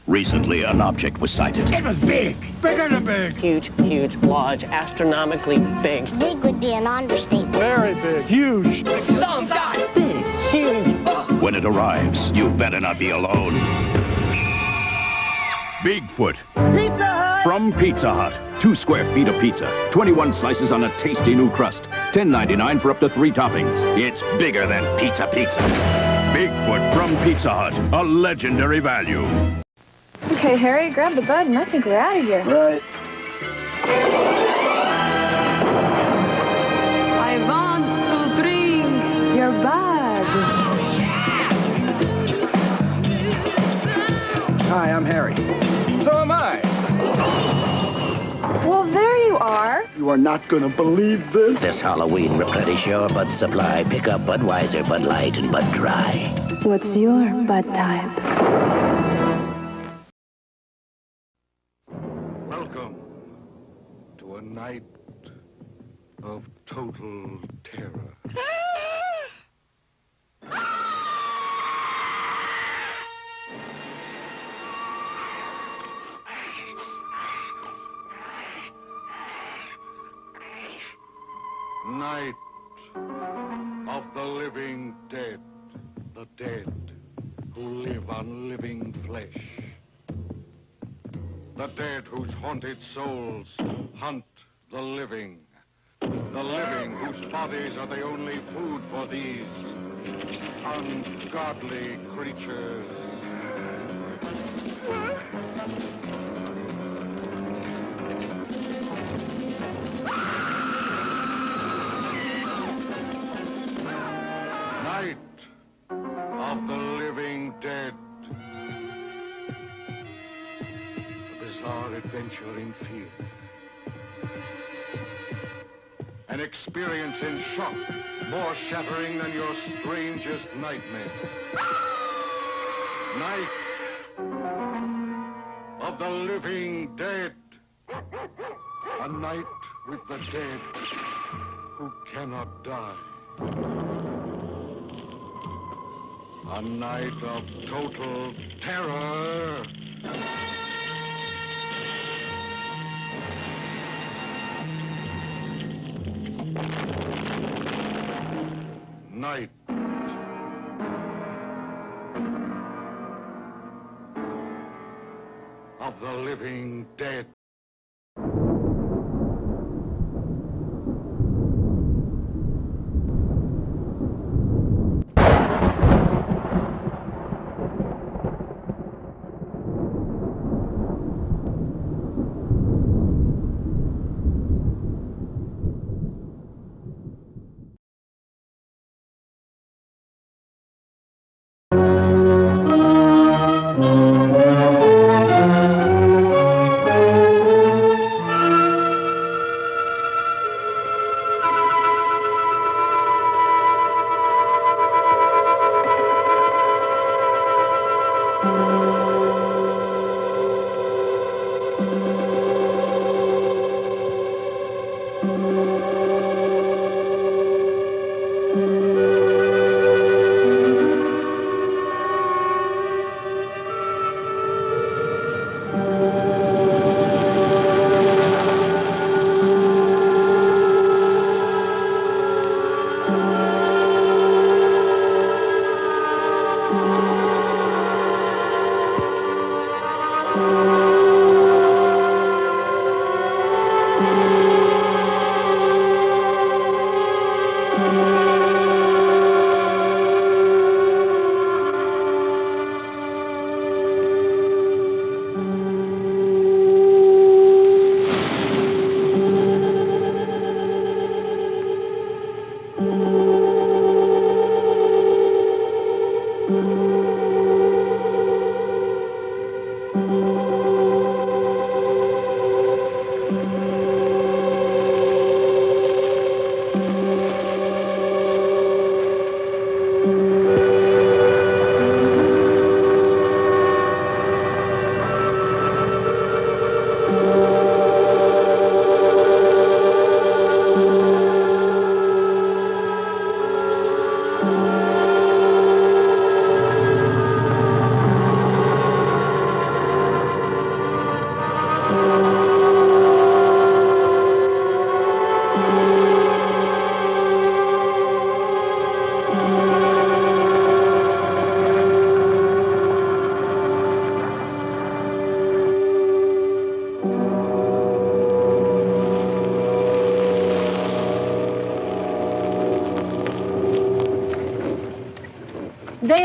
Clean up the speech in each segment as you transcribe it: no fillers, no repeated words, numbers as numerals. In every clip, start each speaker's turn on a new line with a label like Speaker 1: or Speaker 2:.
Speaker 1: Recently, an object was sighted.
Speaker 2: It was big. Bigger than big.
Speaker 3: Huge, huge, large, astronomically big.
Speaker 4: Big would be an understatement.
Speaker 2: Very big. Huge.
Speaker 3: Some guy, big, huge.
Speaker 1: When it arrives, you better not be alone. Bigfoot.
Speaker 2: Pizza Hut.
Speaker 1: From Pizza Hut. 2 square feet of pizza. 21 slices on a tasty new crust. $10.99 for up to 3 toppings. It's bigger than pizza. Bigfoot from Pizza Hut. A legendary value.
Speaker 5: Okay, Harry, grab the bud, and I think we're out of here.
Speaker 2: Right.
Speaker 5: I want to drink your bud.
Speaker 2: Hi, I'm Harry. So am I.
Speaker 5: Well, there you are.
Speaker 2: You are not gonna believe this.
Speaker 6: This Halloween, replenish your Bud supply. Pick up Budweiser, Bud Light, and Bud Dry.
Speaker 5: What's your bud type?
Speaker 7: Welcome to a night of total terror. Night of the living dead, the dead who live on living flesh. The dead whose haunted souls hunt the living whose bodies are the only food for these ungodly creatures. Night of the living dead. A bizarre adventure in fear. An experience in shock, more shattering than your strangest nightmare. Night of the living dead. A night with the dead who cannot die. A night of total terror. Night. Of the living dead.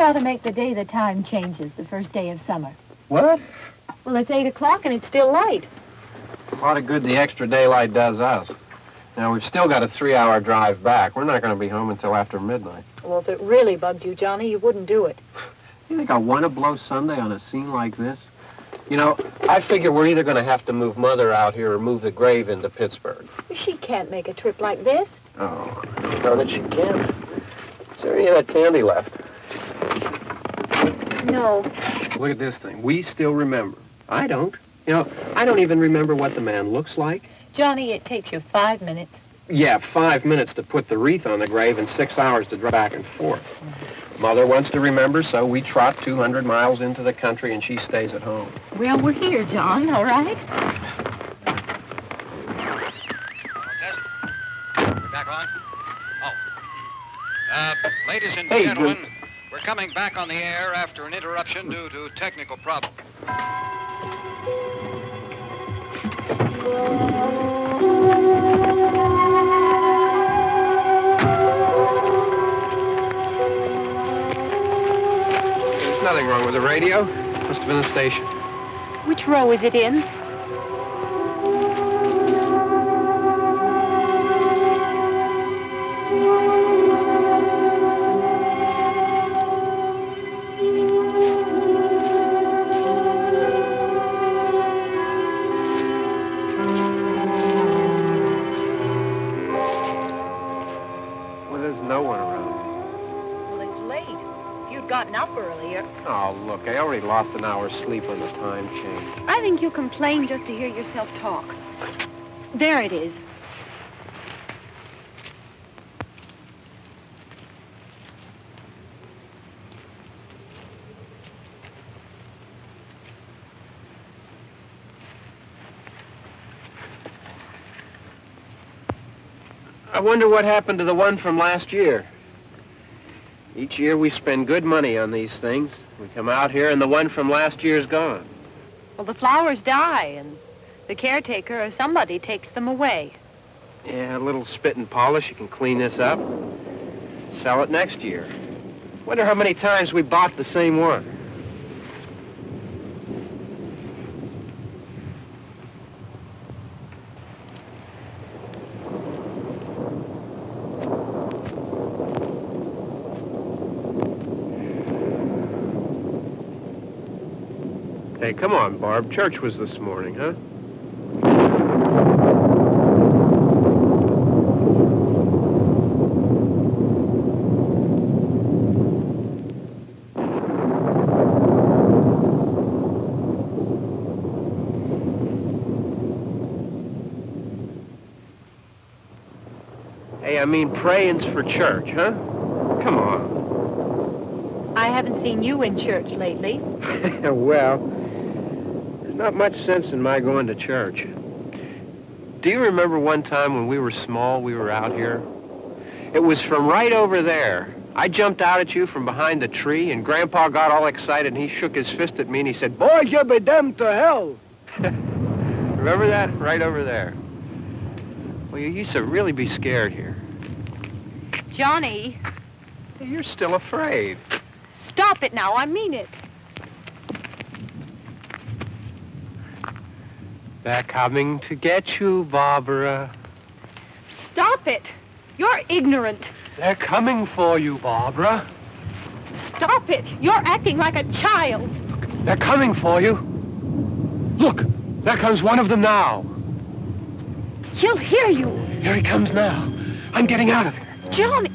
Speaker 4: ought to make the day the time changes, the first day of summer.
Speaker 8: What?
Speaker 4: Well, it's 8 o'clock and it's still light.
Speaker 8: A lot of good the extra daylight does us. Now, we've still got a 3-hour drive back. We're not going to be home until after midnight.
Speaker 4: Well, if it really bugged you, Johnny, you wouldn't do it.
Speaker 8: You think I want to blow Sunday on a scene like this? You know, I figure we're either going to have to move Mother out here or move the grave into Pittsburgh.
Speaker 4: She can't make a trip like this.
Speaker 8: Oh, darn it, she can't. Is there any of that candy left?
Speaker 4: No.
Speaker 8: Look at this thing. We still remember. I don't. You know, I don't even remember what the man looks like.
Speaker 4: Johnny, it takes you 5 minutes.
Speaker 8: Yeah, 5 minutes to put the wreath on the grave and 6 hours to drive back and forth. Mother wants to remember, so we trot 200 miles into the country and she stays at home.
Speaker 4: Well, we're here, John, all right?
Speaker 9: Test. We're back on? Oh. Ladies and
Speaker 8: Hey,
Speaker 9: gentlemen, we're coming back on the air after an interruption due to technical problem.
Speaker 8: There's nothing wrong with the radio. Must have been the station.
Speaker 4: Which row is it in?
Speaker 8: Well, there's no one around.
Speaker 4: Well, it's late. If you'd gotten up earlier.
Speaker 8: Oh, look, I already lost an hour's sleep on the time change.
Speaker 4: I think you complain just to hear yourself talk. There it is.
Speaker 8: I wonder what happened to the one from last year. Each year we spend good money on these things. We come out here and the one from last year's gone.
Speaker 4: Well, the flowers die, and the caretaker or somebody takes them away.
Speaker 8: Yeah, a little spit and polish. You can clean this up. Sell it next year. Wonder how many times we bought the same one. Hey, come on, Barb. Church was this morning, huh? Hey, I mean, praying's for church, huh? Come on.
Speaker 4: I haven't seen you in church lately.
Speaker 8: Well, there's not much sense in my going to church. Do you remember one time when we were small, we were out here? It was from right over there. I jumped out at you from behind the tree, and Grandpa got all excited, and he shook his fist at me, and he said, "Boys, you'll be damned to hell." Remember that? Right over there. Well, you used to really be scared here.
Speaker 4: Johnny,
Speaker 8: You're still afraid.
Speaker 4: stop it now. I mean it.
Speaker 8: They're coming to get you, Barbara.
Speaker 4: Stop it. You're ignorant.
Speaker 8: They're coming for you, Barbara.
Speaker 4: Stop it. You're acting like a child.
Speaker 8: They're coming for you. Look, there comes one of them now.
Speaker 4: He'll hear you.
Speaker 8: Here he comes now. I'm getting out of here.
Speaker 4: Johnny.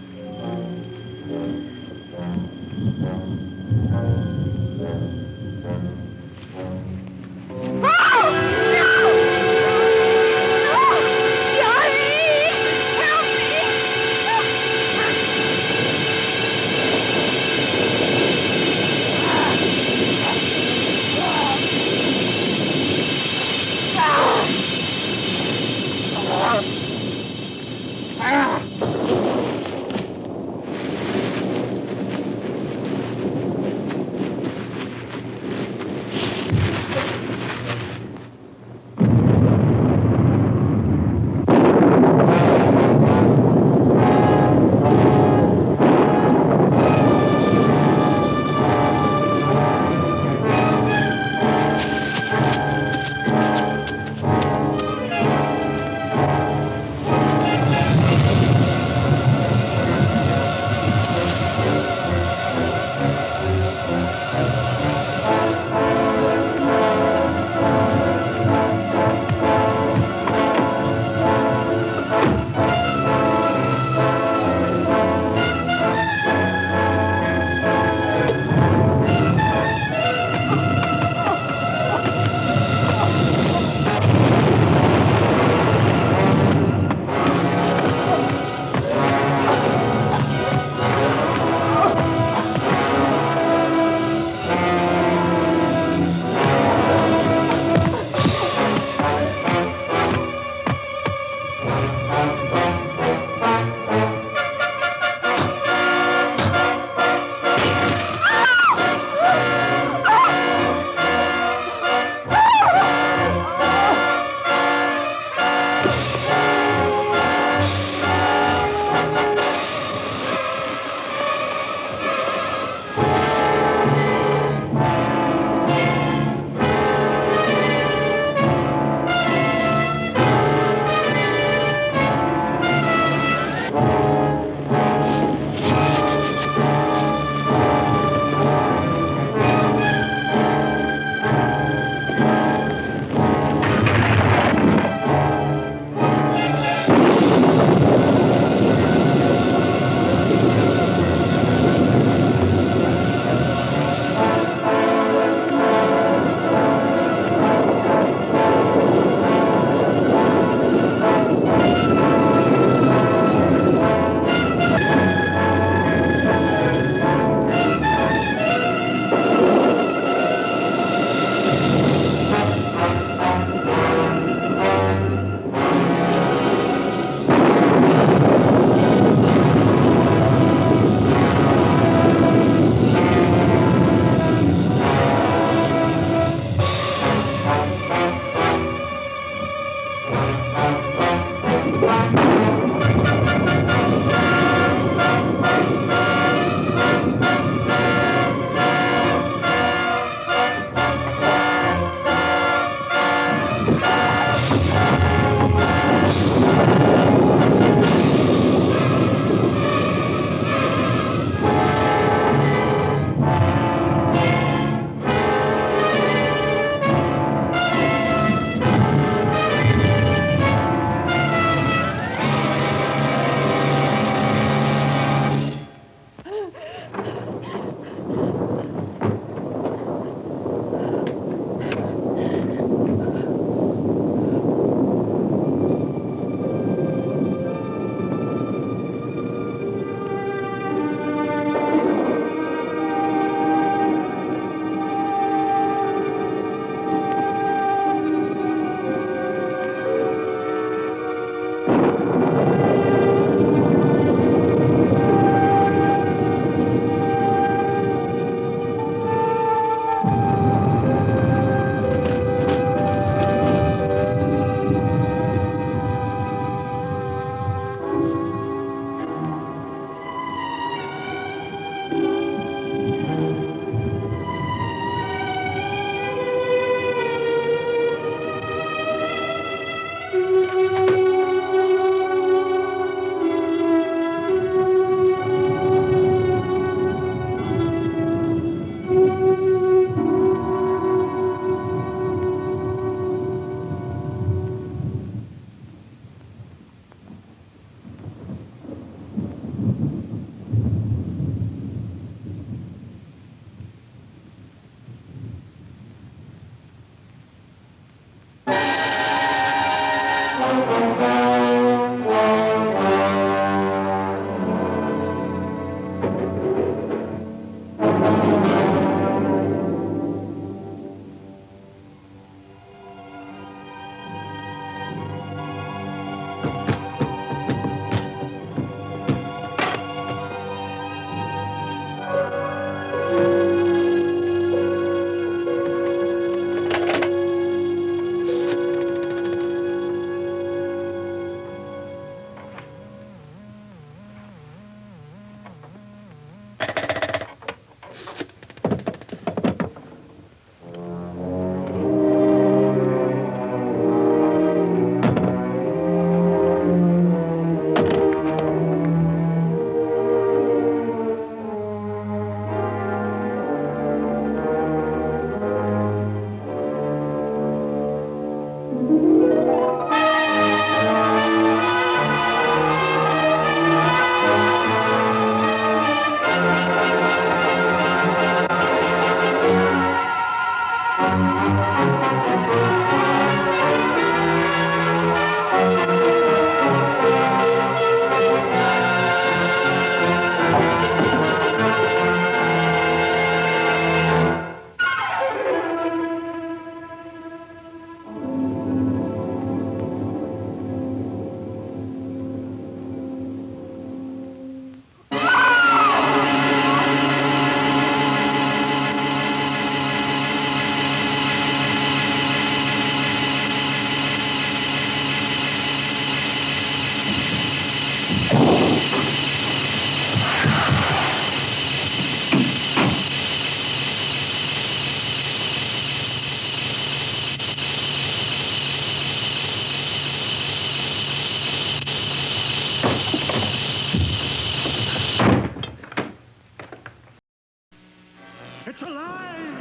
Speaker 10: It's alive!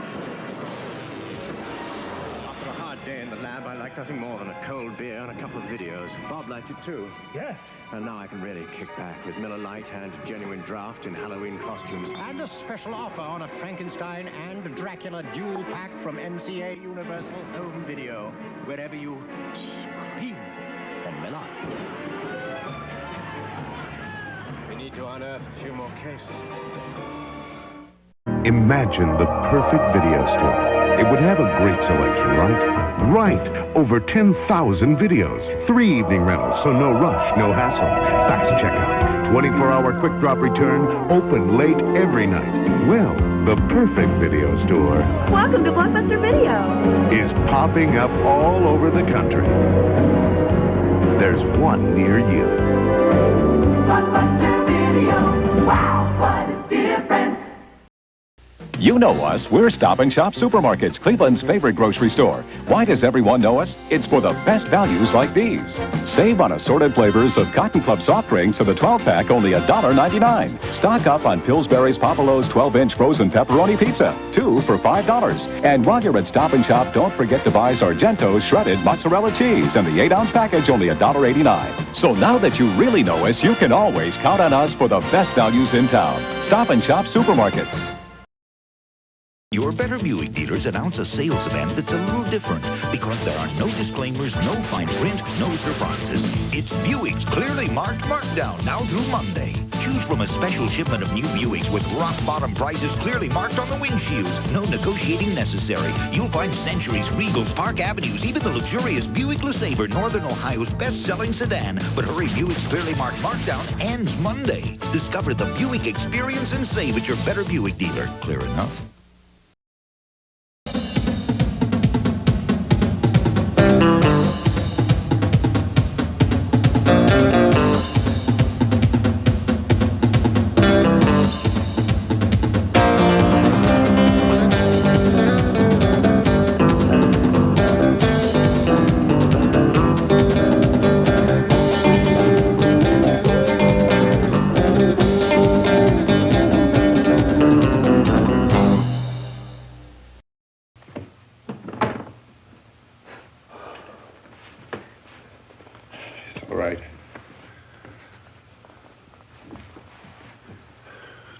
Speaker 10: After a hard day in the lab, I like nothing more than a cold beer and a couple of videos. Bob liked it too. Yes. And now I can really kick back with Miller Lite and Genuine Draft in Halloween costumes. And a special offer on a Frankenstein and Dracula dual pack from MCA Universal Home Video. Wherever you scream from Miller. We need to unearth a few more cases.
Speaker 11: Imagine the perfect video store. It would have a great selection, right? Right! Over 10,000 videos. 3 evening rentals, so no rush, no hassle. Fast checkout. 24-hour quick drop return. Open late every night. Well, the perfect video store.
Speaker 12: Welcome to Blockbuster Video.
Speaker 11: Is popping up all over the country. There's one near you.
Speaker 12: Blockbuster Video. Wow, what a difference.
Speaker 13: You know us. We're Stop and Shop Supermarkets, Cleveland's favorite grocery store. Why does everyone know us? It's for the best values like these. Save on assorted flavors of Cotton Club soft drinks of the 12-pack, only $1.99. Stock up on Pillsbury's Papalos 12-inch frozen pepperoni pizza, 2 for $5. And while you're at Stop and Shop, don't forget to buy Sargento's shredded mozzarella cheese and the 8-ounce package, only $1.89. So now that you really know us, you can always count on us for the best values in town. Stop and Shop Supermarkets.
Speaker 14: Your Better Buick dealers announce a sales event that's a little different because there are no disclaimers, no fine print, no surprises. It's Buick's clearly marked markdown now through Monday. Choose from a special shipment of new Buicks with rock-bottom prices clearly marked on the windshields. No negotiating necessary. You'll find Centuries, Regals, Park Avenues, even the luxurious Buick LeSabre, Northern Ohio's best-selling sedan. But hurry, Buick's clearly marked markdown ends Monday. Discover the Buick experience and save at your Better Buick dealer. Clear enough?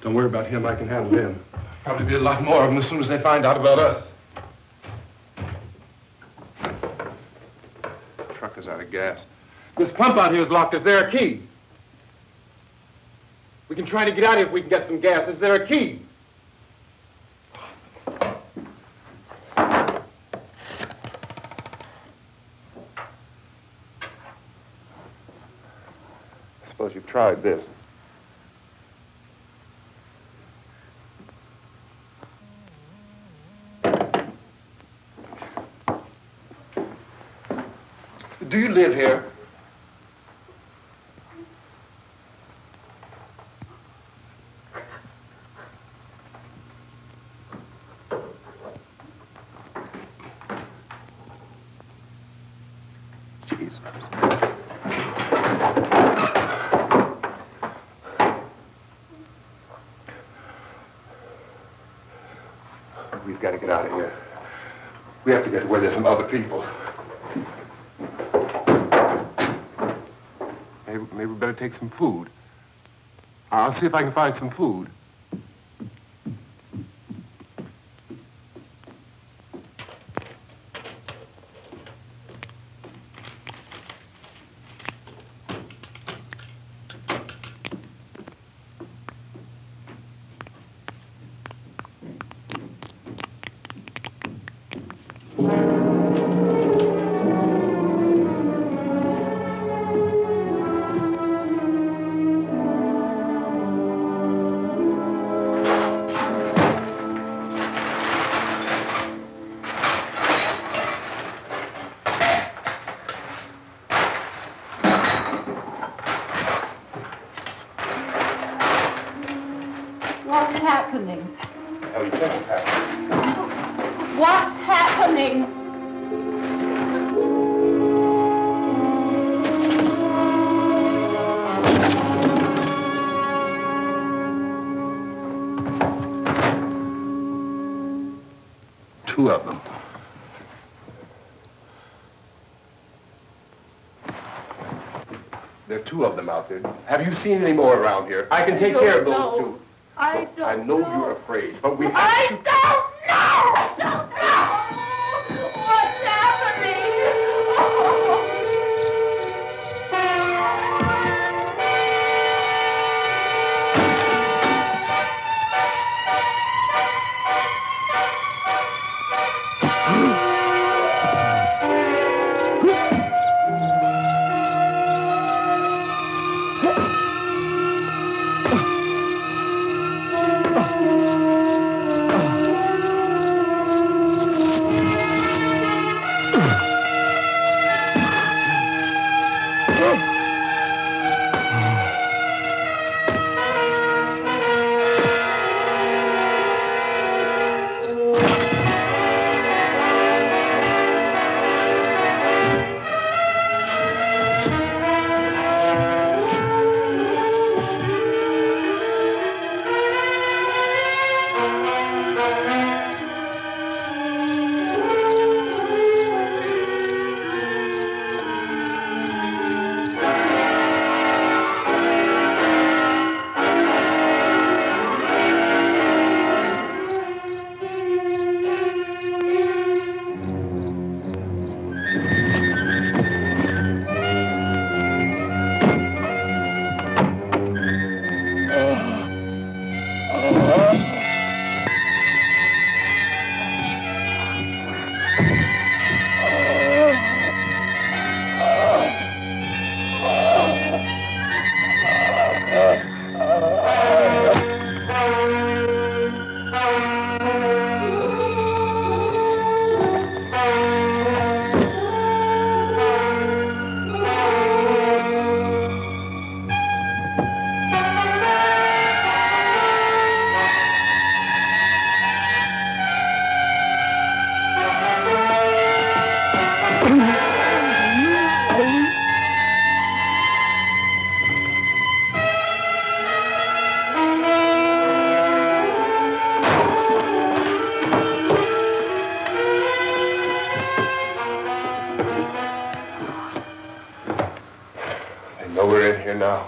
Speaker 2: Don't worry about him. I can handle him. Probably be a lot more of them as soon as they find out about us. The truck is out of gas. This pump out here is locked. Is there a key? We can try to get out of here if we can get some gas. Is there a key? I suppose you've tried this. Do you live here? Jesus. We've got to get out of here. We have to get to where there's some other people. Maybe we better take some food. I'll see if I can find some food.
Speaker 12: What's happening?
Speaker 2: How do you think it's happening?
Speaker 12: What's happening?
Speaker 2: two of them. There are two of them out there. Have you seen any more around here? I can take care of those two.
Speaker 12: I don't
Speaker 2: I know you're afraid, but we have to...
Speaker 12: I don't know! I don't know! What's happening?
Speaker 2: I know we're in here now.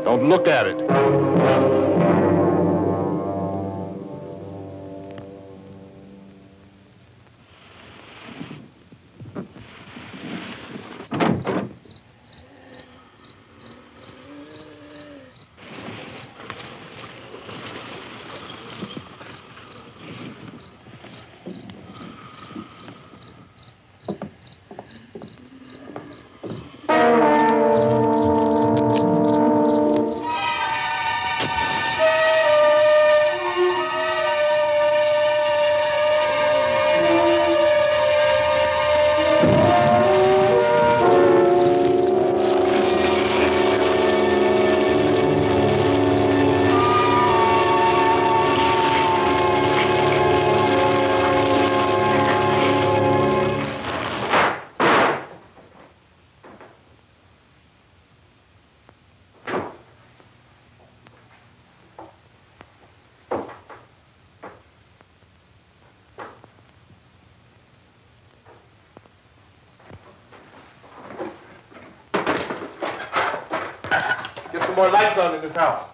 Speaker 2: Don't look at it. Get some more lights on in this house.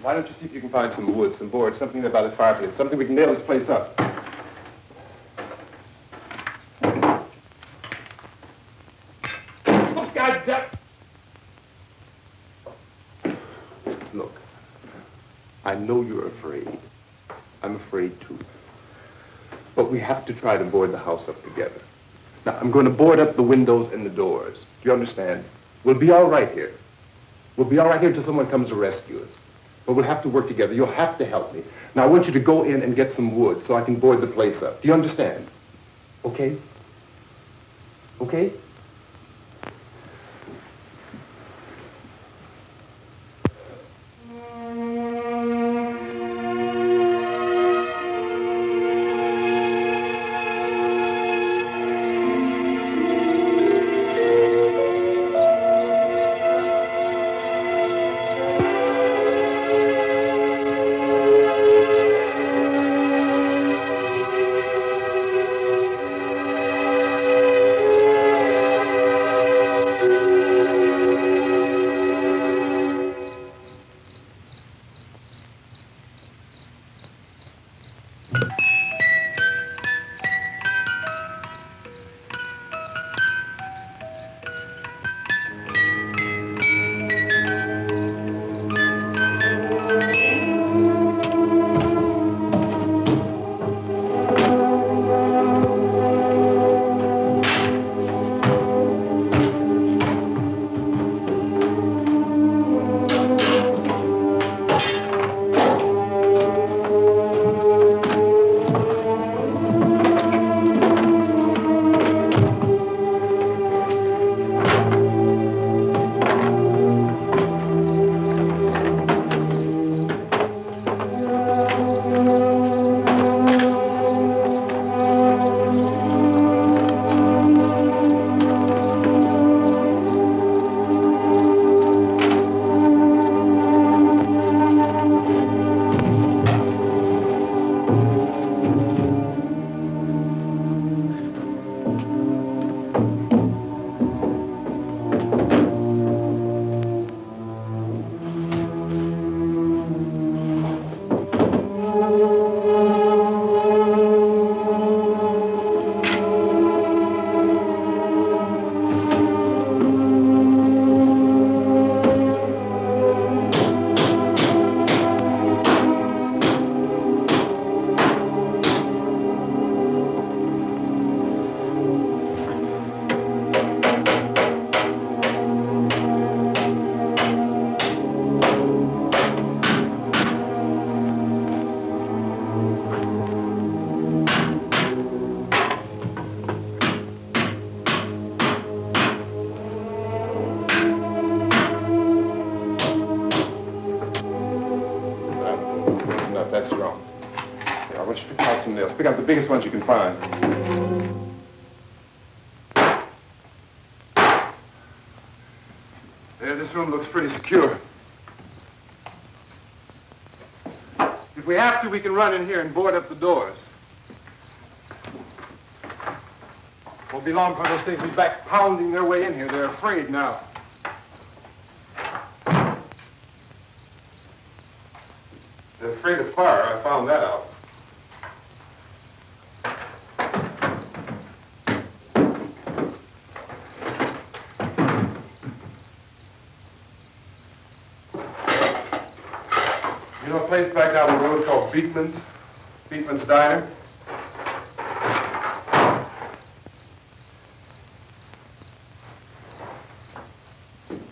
Speaker 2: Why don't you see if you can find some wood, some board, something about a fireplace, something we can nail this place up. Oh, God damn! Look, I know you're afraid. I'm afraid too. But we have to try to board the house up together. Now, I'm going to board up the windows and the doors. Do you understand? We'll be all right here. We'll be all right here until someone comes to rescue us. But we'll have to work together. You'll have to help me. Now, I want you to go in and get some wood so I can board the place up. Do you understand? Okay? Okay? That's strong. Here, I want you to pick out some nails. Pick out the biggest ones you can find. There, this room looks pretty secure. If we have to, we can run in here and board up the doors. Won't be long for those things to be back pounding their way in here. They're afraid now. They're afraid of fire. I found that out. You know a place back down the road called Beekman's? Beekman's Diner?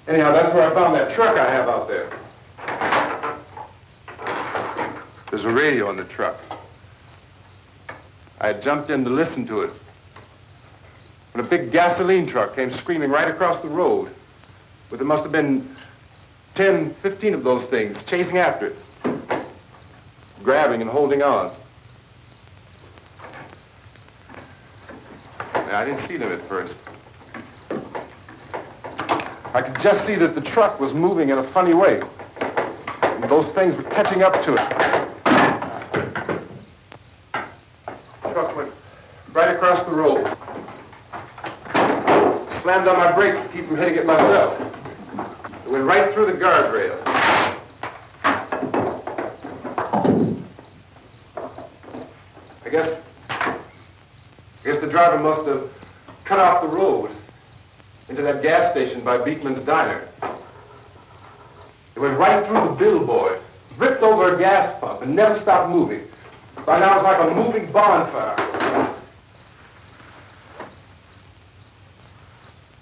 Speaker 2: Anyhow, that's where I found that truck I have out there. There's a radio on the truck. I had jumped in to listen to it when a big gasoline truck came screaming right across the road. But there must have been 10, 15 of those things chasing after it, grabbing and holding on. Now, I didn't see them at first. I could just see that the truck was moving in a funny way. And those things were catching up to it. The truck went right across the road. Slammed on my brakes to keep from hitting it myself. It went right through the guardrail. I guess the driver must have cut off the road into that gas station by Beekman's Diner. It went right through the billboard, ripped over a gas pump, and never stopped moving. By now it's like a moving bonfire.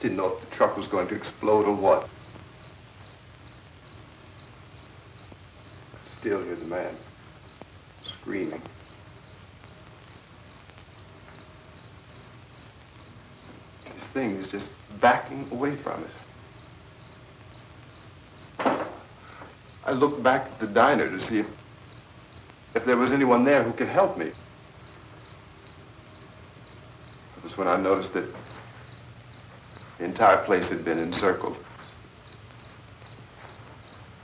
Speaker 2: Didn't know if the truck was going to explode or what. Still hear the man screaming. This thing is just backing away from it. I looked back at the diner to see if there was anyone there who could help me. It was when I noticed that the entire place had been encircled.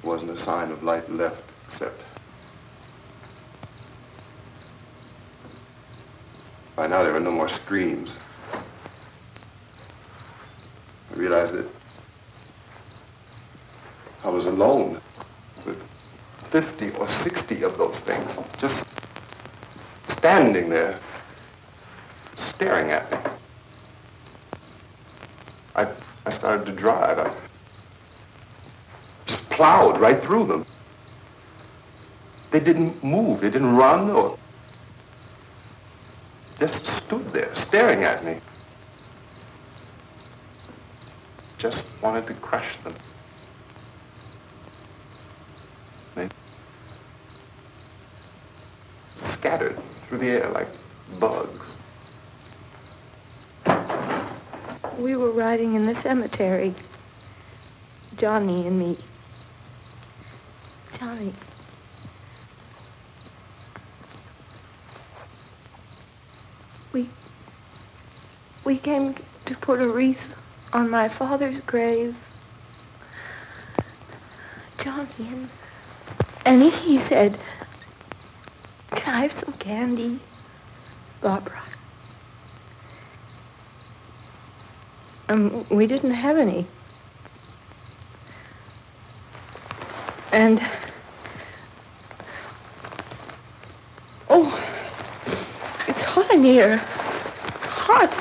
Speaker 2: There wasn't a sign of life left except by now there were no more screams. I realized that I was alone with 50 or 60 of those things, just standing there, staring at me. I started to drive. I just plowed right through them. They didn't move. They didn't run or just stood there staring at me. Just wanted to crush them. They scattered through the air like bugs.
Speaker 4: We were riding in the cemetery, Johnny and me. Johnny. We came to put a wreath on my father's grave. Johnny, and he said, "Can I have some candy, Barbara?" We didn't have any. And, oh, it's hot in here. Hot.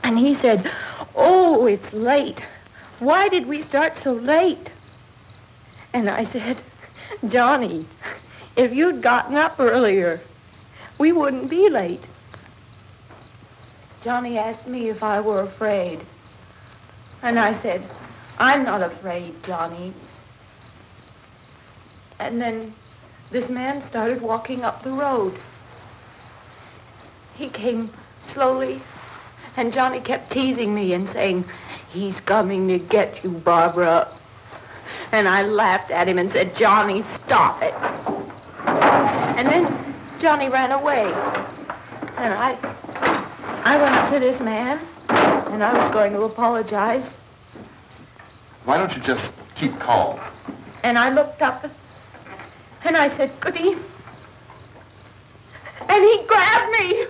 Speaker 4: And he said, "Oh, it's late. Why did we start so late?" And I said, "Johnny, if you'd gotten up earlier, we wouldn't be late." Johnny asked me if I were afraid. And I said, "I'm not afraid, Johnny." And then this man started walking up the road. He came slowly, and Johnny kept teasing me and saying, "He's coming to get you, Barbara." And I laughed at him and said, "Johnny, stop it." And then Johnny ran away. And I went up to this man, and I was going to apologize.
Speaker 2: Why don't you just keep calm?
Speaker 4: And I looked up, and I said, "Goody." And he grabbed me.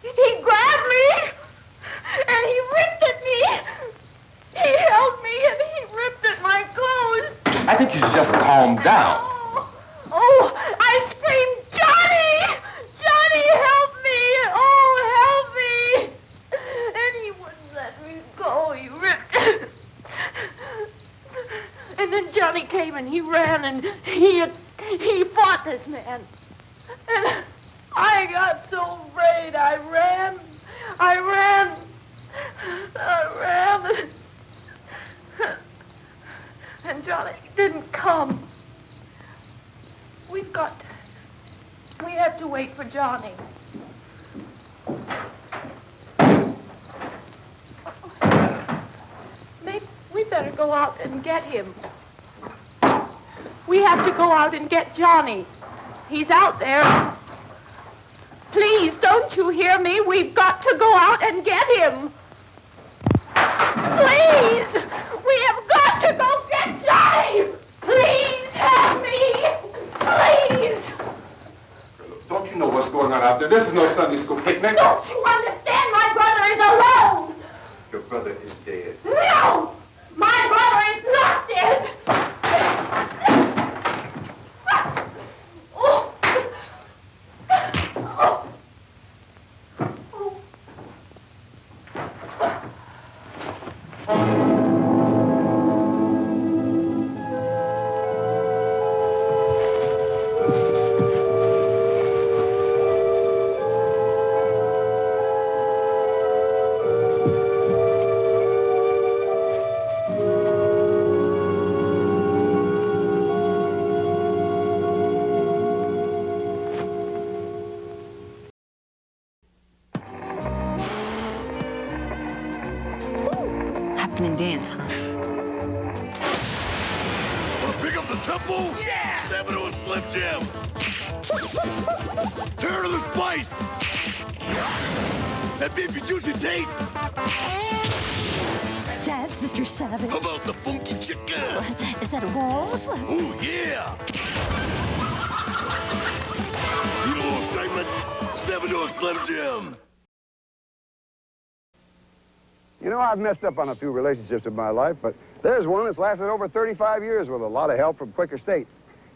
Speaker 4: He grabbed me, and he ripped at me. He held me, and he ripped at my clothes.
Speaker 2: I think you should just calm down.
Speaker 4: Oh, I screamed, "Johnny! Johnny, help me! Oh, help me!" And he wouldn't let me go. He ripped. And then Johnny came and he ran and he fought this man. And I got so afraid. I ran. And Johnny didn't come. We have to wait for Johnny. We better go out and get him. We have to go out and get Johnny. He's out there. Please, don't you hear me? We've got to go out and get him. Please! We have got to go get Johnny! Please help me! Please!
Speaker 2: Don't you know what's going on out there? This is no Sunday school picnic.
Speaker 12: Don't you understand? My brother is alone!
Speaker 2: Your brother is dead.
Speaker 12: No! My brother is not dead!
Speaker 15: hands.
Speaker 16: Wanna pick up the tempo? Yeah! Step into a Slim Jim! Tear to the spice! That beefy juicy taste!
Speaker 15: That's Mr. Savage.
Speaker 16: How about the funky chicken?
Speaker 15: Is that Walls?
Speaker 16: Ooh, yeah! Need a little excitement? Step into a Slim Jim!
Speaker 17: You know, I've messed up on a few relationships in my life, but there's one that's lasted over 35 years with a lot of help from Quaker State.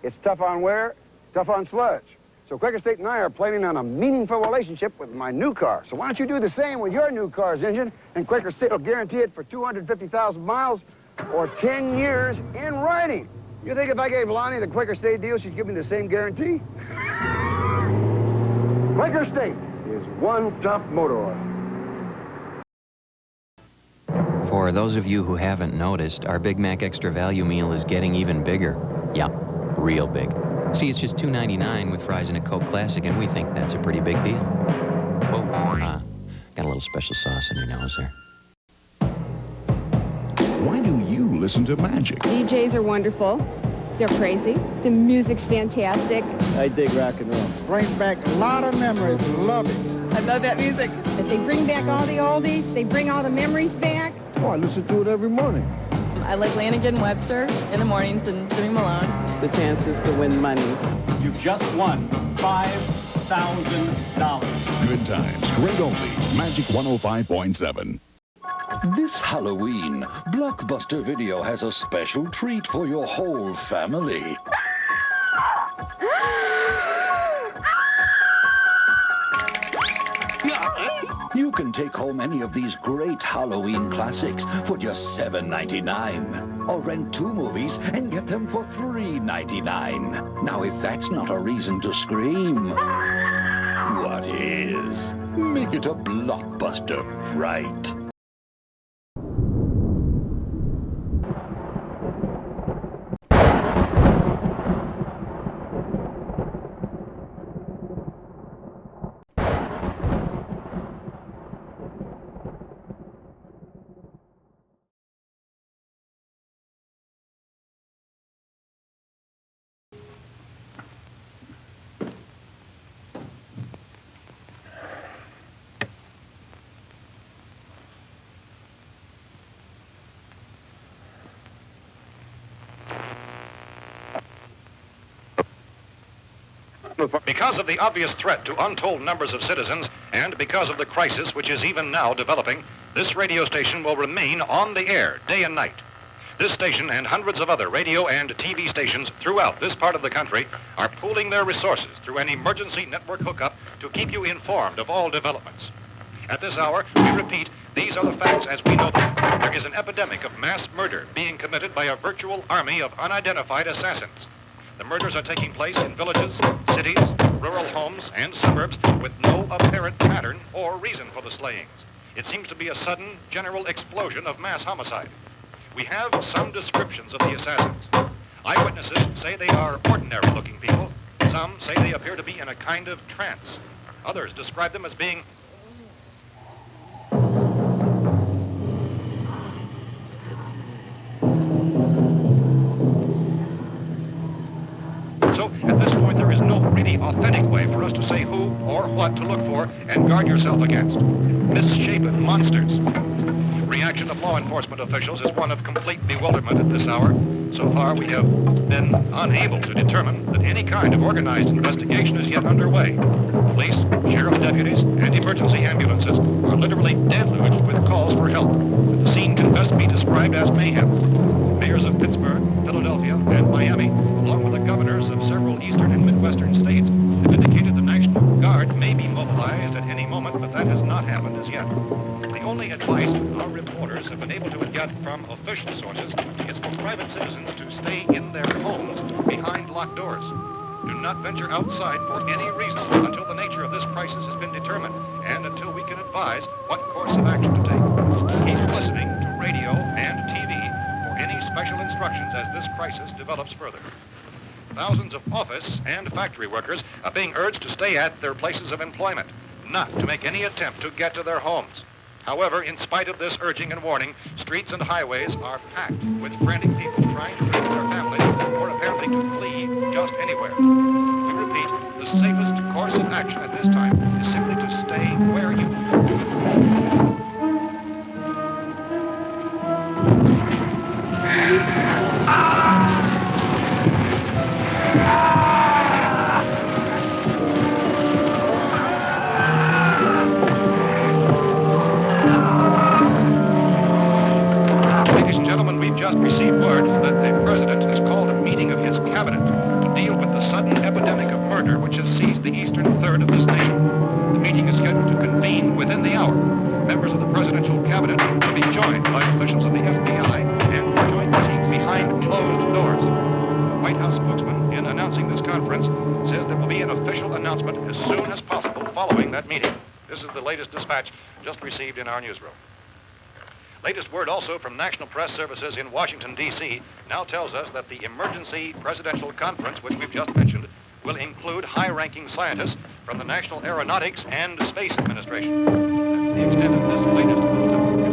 Speaker 17: It's tough on wear, tough on sludge. So Quaker State and I are planning on a meaningful relationship with my new car. So why don't you do the same with your new car's engine, and Quaker State will guarantee it for 250,000 miles or 10 years in writing. You think if I gave Lonnie the Quaker State deal, she'd give me the same guarantee? Quaker State is one tough motor oil.
Speaker 18: For those of you who haven't noticed, our Big Mac Extra Value meal is getting even bigger. Yeah, real big. See, it's just $2.99 with fries and a Coke Classic, and we think that's a pretty big deal. Oh, got a little special sauce on your nose there.
Speaker 19: Why do you listen to Magic?
Speaker 20: DJs are wonderful. They're crazy. The music's fantastic.
Speaker 21: I dig rock and roll. Brings back a lot of memories. Love it.
Speaker 20: I love that music.
Speaker 22: If they bring back all the oldies, they bring all the memories back.
Speaker 21: Oh, I listen to it every morning.
Speaker 23: I like Lanigan Webster in the mornings and Jimmy Malone.
Speaker 24: The chances to win money.
Speaker 25: You've just won $5,000.
Speaker 19: Good times, great oldies. Magic 105.7.
Speaker 26: This Halloween, Blockbuster Video has a special treat for your whole family. You can take home any of these great Halloween classics for just $7.99. Or rent 2 movies and get them for $3.99. Now, if that's not a reason to scream, what is? Make it a Blockbuster fright.
Speaker 9: Because of the obvious threat to untold numbers of citizens, and because of the crisis which is even now developing, this radio station will remain on the air day and night. This station and hundreds of other radio and TV stations throughout this part of the country are pooling their resources through an emergency network hookup to keep you informed of all developments. At this hour, we repeat, these are the facts as we know them. There is an epidemic of mass murder being committed by a virtual army of unidentified assassins. The murders are taking place in villages, cities, rural homes, and suburbs with no apparent pattern or reason for the slayings. It seems to be a sudden, general explosion of mass homicide. We have some descriptions of the assassins. Eyewitnesses say they are ordinary-looking people. Some say they appear to be in a kind of trance. Others describe them as being So, at this point, there is no really authentic way for us to say who or what to look for and guard yourself against. Misshapen monsters. Reaction of law enforcement officials is one of complete bewilderment at this hour. So far, we have been unable to determine that any kind of organized investigation is yet underway. Police, sheriff's deputies, and emergency ambulances are literally deluged with calls for help. The scene can best be described as mayhem. Mayors of Pittsburgh, Philadelphia, and Miami, along with the governors of several eastern and midwestern states, have indicated the National Guard may be mobilized at any moment, but that has not happened as yet. The only advice our reporters have been able to get from official sources is for private citizens to stay in their homes behind locked doors. Do not venture outside for any reason until the nature of this crisis has been determined and until we can advise what course of action to take. Keep listening to radio and TV for any special instructions as this crisis develops further. Thousands of office and factory workers are being urged to stay at their places of employment, not to make any attempt to get to their homes. However, in spite of this urging and warning, streets and highways are packed with frantic people trying to reach their families or apparently to flee just anywhere. We repeat, the safest course of action at this time is simply to stay where you just received word that the president has called a meeting of his cabinet to deal with the sudden epidemic of murder which has seized the eastern third of this nation. The meeting is scheduled to convene within the hour. Members of the presidential cabinet will be joined by officials of the FBI and joint teams behind closed doors. The White House spokesman, in announcing this conference, says there will be an official announcement as soon as possible following that meeting. This is the latest dispatch just received in our newsroom. Latest word also from National Press Services in Washington, D.C. now tells us that the emergency presidential conference, which we've just mentioned, will include high-ranking scientists from the National Aeronautics and Space Administration. That's the extent of this latest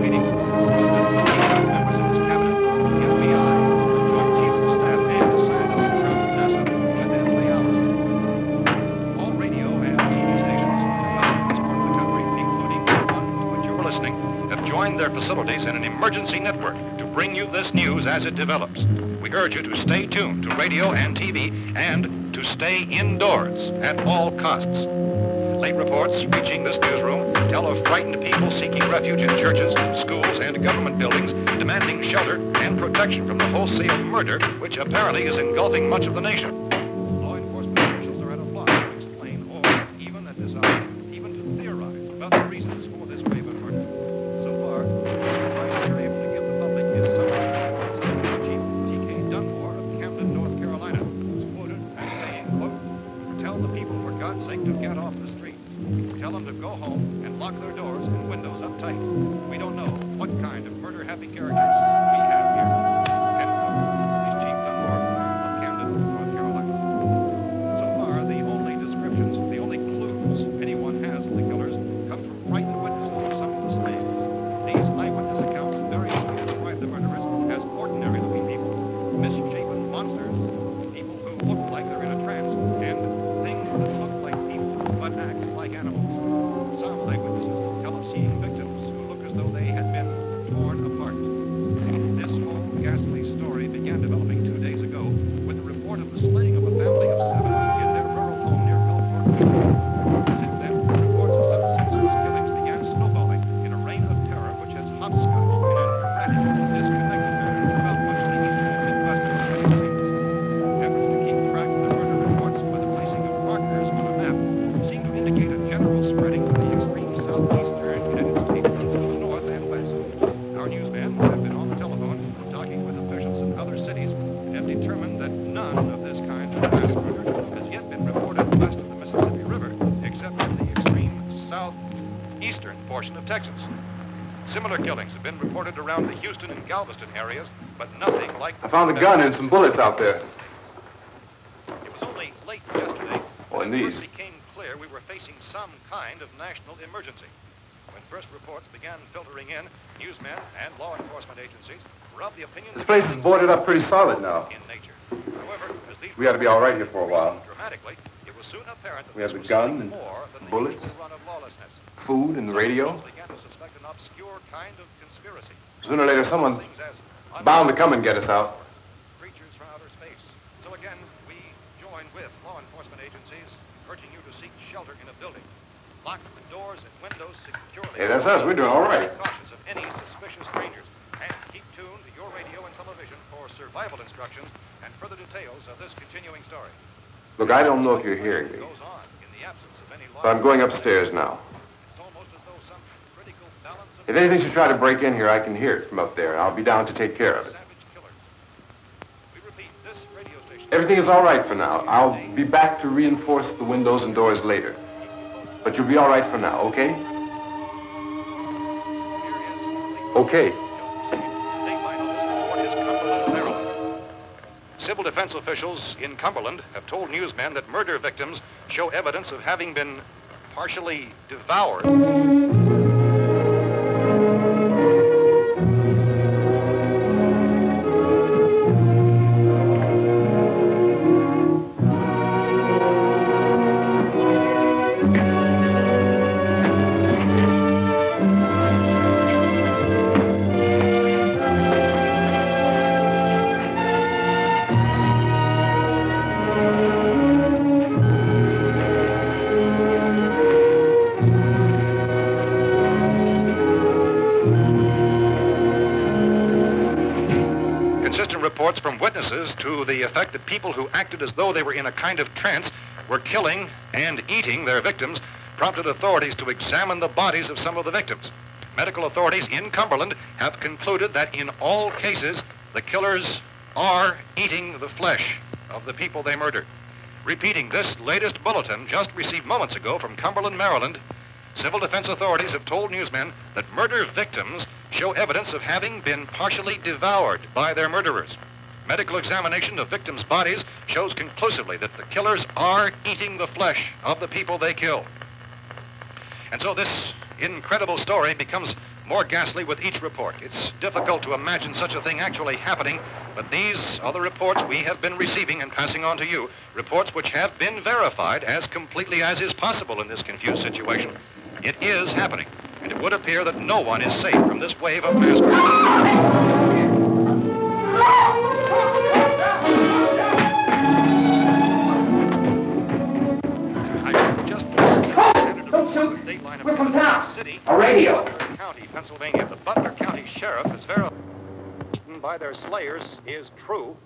Speaker 9: meeting. Members of his cabinet, the FBI, the Joint Chiefs of Staff, and scientists from NASA within the hour. All radio and TV stations throughout this part of the country, including the one to which you're listening, have joined their facilities in an emergency network to bring you this news as it develops. We urge you to stay tuned to radio and TV and to stay indoors at all costs. Late reports reaching this newsroom tell of frightened people seeking refuge in churches, schools, and government buildings, demanding shelter and protection from the wholesale murder which apparently is engulfing much of the nation. Law enforcement officials are at a loss to explain or even at this hour, even to theorize about the reasons for this wave of murder. So far, the advice we're able to give the public is something Chief T.K. Dunmore of Camden, North Carolina, who's quoted as saying, quote, "Tell the people for God's sake to get off the streets. Tell them to go home and lock their doors and windows up tight. We don't know what kind of murder-happy characters we have here." End quote. He's Chief Dunmore of Camden, North Carolina. So far, the only descriptions, the only clues anyone has of the killers come from frightened witnesses of some of the slaves. These eyewitness accounts variously describe the murderers as ordinary-looking people, misshapen monsters, people who look like they're in a trance, and things that look like people but act like animals. Some eyewitnesses tell of seeing victims who look as though they had been torn apart. This whole ghastly story began developing 2 days ago with the report of the slaying of a family of 7 in their rural home near Gulfport. Since then, reports of such senseless killings began snowballing in a reign of terror which has hopscotched in an erratic, disconnected manner throughout much of the eastern Midwest of the United States. Efforts to keep track of the murder reports by the placing of markers on a map seem to indicate a general spreading of the extreme southeastern United States to the north and west. Our newsmen have been on the telephone talking with officials in other cities and have determined that none of this kind of mass murder has yet been reported west of the Mississippi River, except in the extreme southeastern portion of Texas. Similar killings have been reported around the Houston and Galveston areas, but nothing like
Speaker 2: I found a gun and some bullets out there.
Speaker 9: It was only late yesterday
Speaker 2: Oh, and
Speaker 9: when it
Speaker 2: these.
Speaker 9: first became clear we were facing some kind of national emergency. When first reports began filtering in, newsmen and law enforcement agencies were of the opinion
Speaker 2: This place is boarded up pretty solid now.
Speaker 9: in nature. However, as these
Speaker 2: We ought to be all right here for a while.
Speaker 9: dramatically, it was soon apparent that
Speaker 2: We have
Speaker 9: this
Speaker 2: the
Speaker 9: was
Speaker 2: gun
Speaker 9: something
Speaker 2: and
Speaker 9: more than the
Speaker 2: bullets.
Speaker 9: usual run of lawlessness.
Speaker 2: Food and the radio.
Speaker 9: Some began to suspect an obscure kind of conspiracy.
Speaker 2: Sooner or later, someone
Speaker 9: Things as
Speaker 2: bound to come and get us out.
Speaker 9: creatures from outer space. So again, we join with law enforcement agencies, urging you to seek shelter in a building. Lock the doors and windows securely.
Speaker 2: Hey, that's us. We're doing all right.
Speaker 9: Cautious of any suspicious strangers. And keep tuned to your radio and television for survival instructions and further details of this continuing story.
Speaker 2: Look, I don't know if you're hearing me,
Speaker 9: Goes on in the absence of any law.
Speaker 2: but I'm going upstairs now.
Speaker 9: It's almost as though some critical balance of
Speaker 2: If anything should try to break in here, I can hear it from up there. I'll be down to take care of it.
Speaker 9: We repeat, this radio station.
Speaker 2: Everything is all right for now. I'll be back to reinforce the windows and doors later. But you'll be all right for now, okay? Okay.
Speaker 9: Civil defense officials in Cumberland have told newsmen that murder victims show evidence of having been partially devoured. reports from witnesses to the effect that people who acted as though they were in a kind of trance were killing and eating their victims prompted authorities to examine the bodies of some of the victims. Medical authorities in Cumberland have concluded that in all cases, the killers are eating the flesh of the people they murdered. Repeating this latest bulletin just received moments ago from Cumberland, Maryland, civil defense authorities have told newsmen that murder victims show evidence of having been partially devoured by their murderers. Medical examination of victims' bodies shows conclusively that the killers are eating the flesh of the people they kill. And so this incredible story becomes more ghastly with each report. It's difficult to imagine such a thing actually happening, but these are the reports we have been receiving and passing on to you, reports which have been verified as completely as is possible in this confused situation. It is happening, and it would appear that no one is safe from this wave of mass murder.
Speaker 1: Don't shoot! We're from town. A radio.
Speaker 9: County, Pennsylvania. The Butler County Sheriff is verified by their slayers is true.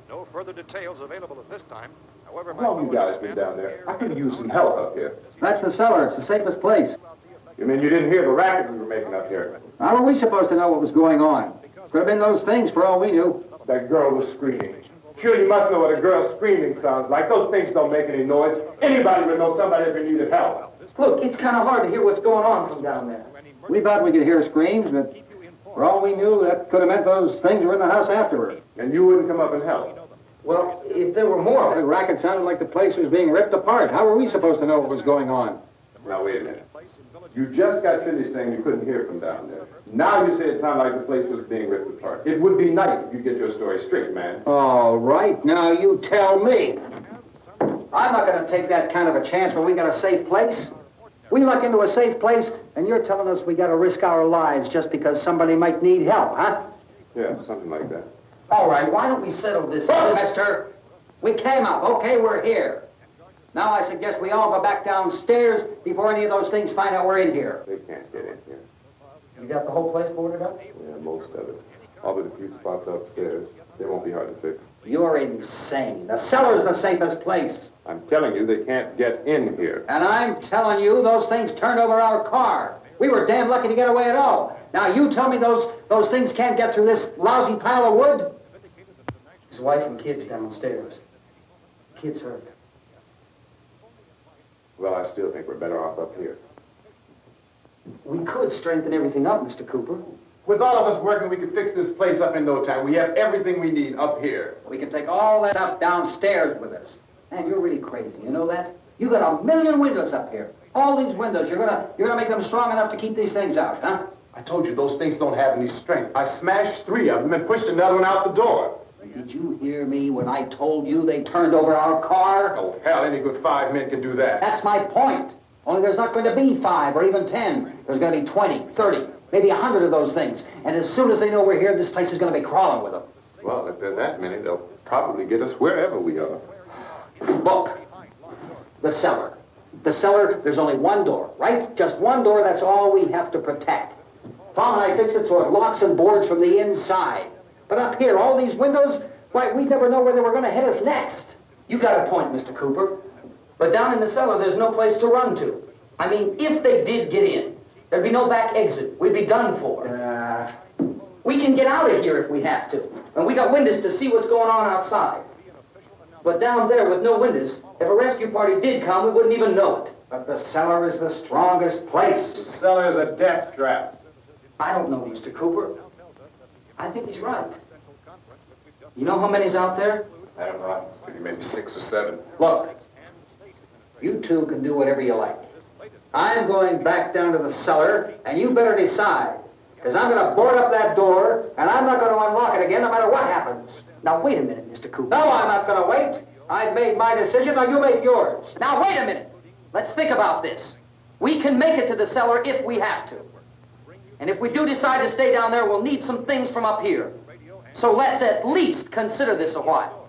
Speaker 9: No further details available at this time. However,
Speaker 2: How long you guys been down there? I could use some help up here.
Speaker 3: That's the cellar. It's the safest place.
Speaker 2: You mean you didn't hear the racket we were making up here?
Speaker 3: How were we supposed to know what was going on? Could have been those things for all we knew.
Speaker 2: That girl was screaming. Sure, you must know what a girl screaming sounds like. Those things don't make any noise. Anybody would know somebody ever needed help.
Speaker 1: Look, it's kind of hard to hear what's going on from down there.
Speaker 3: We thought we could hear screams, but for all we knew, that could have meant those things were in the house afterward.
Speaker 2: And you wouldn't come up and help?
Speaker 1: Well, if there were more...
Speaker 3: The racket sounded like the place was being ripped apart. How were we supposed to know what was going on?
Speaker 2: Now, wait a minute. You just got finished saying you couldn't hear from down there. Now you say it sounded like the place was being ripped apart. It would be nice if you get your story straight, man.
Speaker 3: All right, now you tell me. I'm not going to take that kind of a chance when we got a safe place. We luck into a safe place, and you're telling us we got to risk our lives just because somebody might need help, huh?
Speaker 2: Yeah, something like that.
Speaker 1: All right, why don't we settle this?
Speaker 3: Look, mister, we came up. Okay, we're here. Now I suggest we all go back downstairs before any of those things find out we're in here.
Speaker 2: They can't get in here.
Speaker 1: You got the whole place boarded up?
Speaker 2: Yeah, most of it. All but a few spots upstairs. They won't be hard to fix.
Speaker 3: You're insane. The cellar's the safest place.
Speaker 2: I'm telling you, they can't get in here.
Speaker 3: And I'm telling you, those things turned over our car. We were damn lucky to get away at all. Now you tell me those things can't get through this lousy pile of wood?
Speaker 1: His wife and kids downstairs. Kids hurt.
Speaker 2: Well, I still think we're better off up here.
Speaker 1: We could strengthen everything up, Mr. Cooper.
Speaker 2: With all of us working, we could fix this place up in no time. We have everything we need up here.
Speaker 3: We can take all that up downstairs with us. Man, you're really crazy. You know that? You got 1 million windows up here. All these windows, you're gonna make them strong enough to keep these things out, huh?
Speaker 2: I told you those things don't have any strength. I smashed 3 of them and pushed another one out the door.
Speaker 3: Did you hear me when I told you they turned over our car?
Speaker 2: Oh, hell, any good 5 men can do that.
Speaker 3: That's my point. Only there's not going to be 5 or even 10. There's going to be 20, 30, maybe 100 of those things. And as soon as they know we're here, this place is going to be crawling with them.
Speaker 2: Well, if there are that many, they'll probably get us wherever we are.
Speaker 3: Look, the cellar. The cellar, there's only one door, right? Just one door, that's all we have to protect. Tom and I fixed it so it locks and boards from the inside. But up here, all these windows, why, we'd never know where they were going to hit us next.
Speaker 1: You got a point, Mr. Cooper. But down in the cellar, there's no place to run to. I mean, if they did get in, there'd be no back exit. We'd be done for. We can get out of here if we have to. And we got windows to see what's going on outside. But down there with no windows, if a rescue party did come, we wouldn't even know it.
Speaker 3: But the cellar is the strongest place.
Speaker 2: The cellar is a death trap.
Speaker 1: I don't know, Mr. Cooper. I think he's right. You know how many's out there?
Speaker 2: I don't know. Maybe 6 or 7.
Speaker 3: Look, you two can do whatever you like. I'm going back down to the cellar, and you better decide. Because I'm going to board up that door, and I'm not going to unlock it again no matter what happens.
Speaker 1: Now, wait a minute, Mr. Cooper.
Speaker 3: No, I'm not going to wait. I've made my decision, now you make yours.
Speaker 1: Now, wait a minute. Let's think about this. We can make it to the cellar if we have to. And if we do decide to stay down there, we'll need some things from up here. So let's at least consider this a while.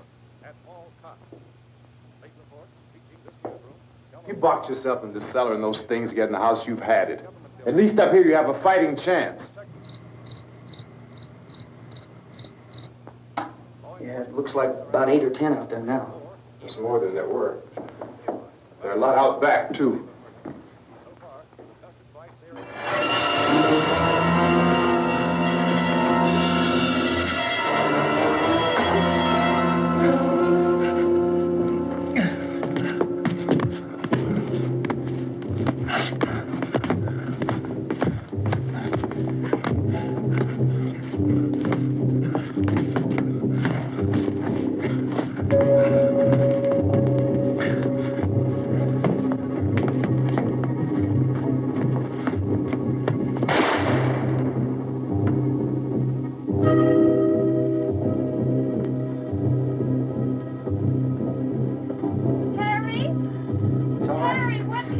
Speaker 2: You box yourself in the cellar and those things get in the house, you've had it. At least up here you have a fighting chance.
Speaker 1: Yeah, it looks like about 8 or 10 out there now.
Speaker 2: It's more than there were. There are a lot out back, too.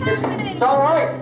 Speaker 3: It's all right.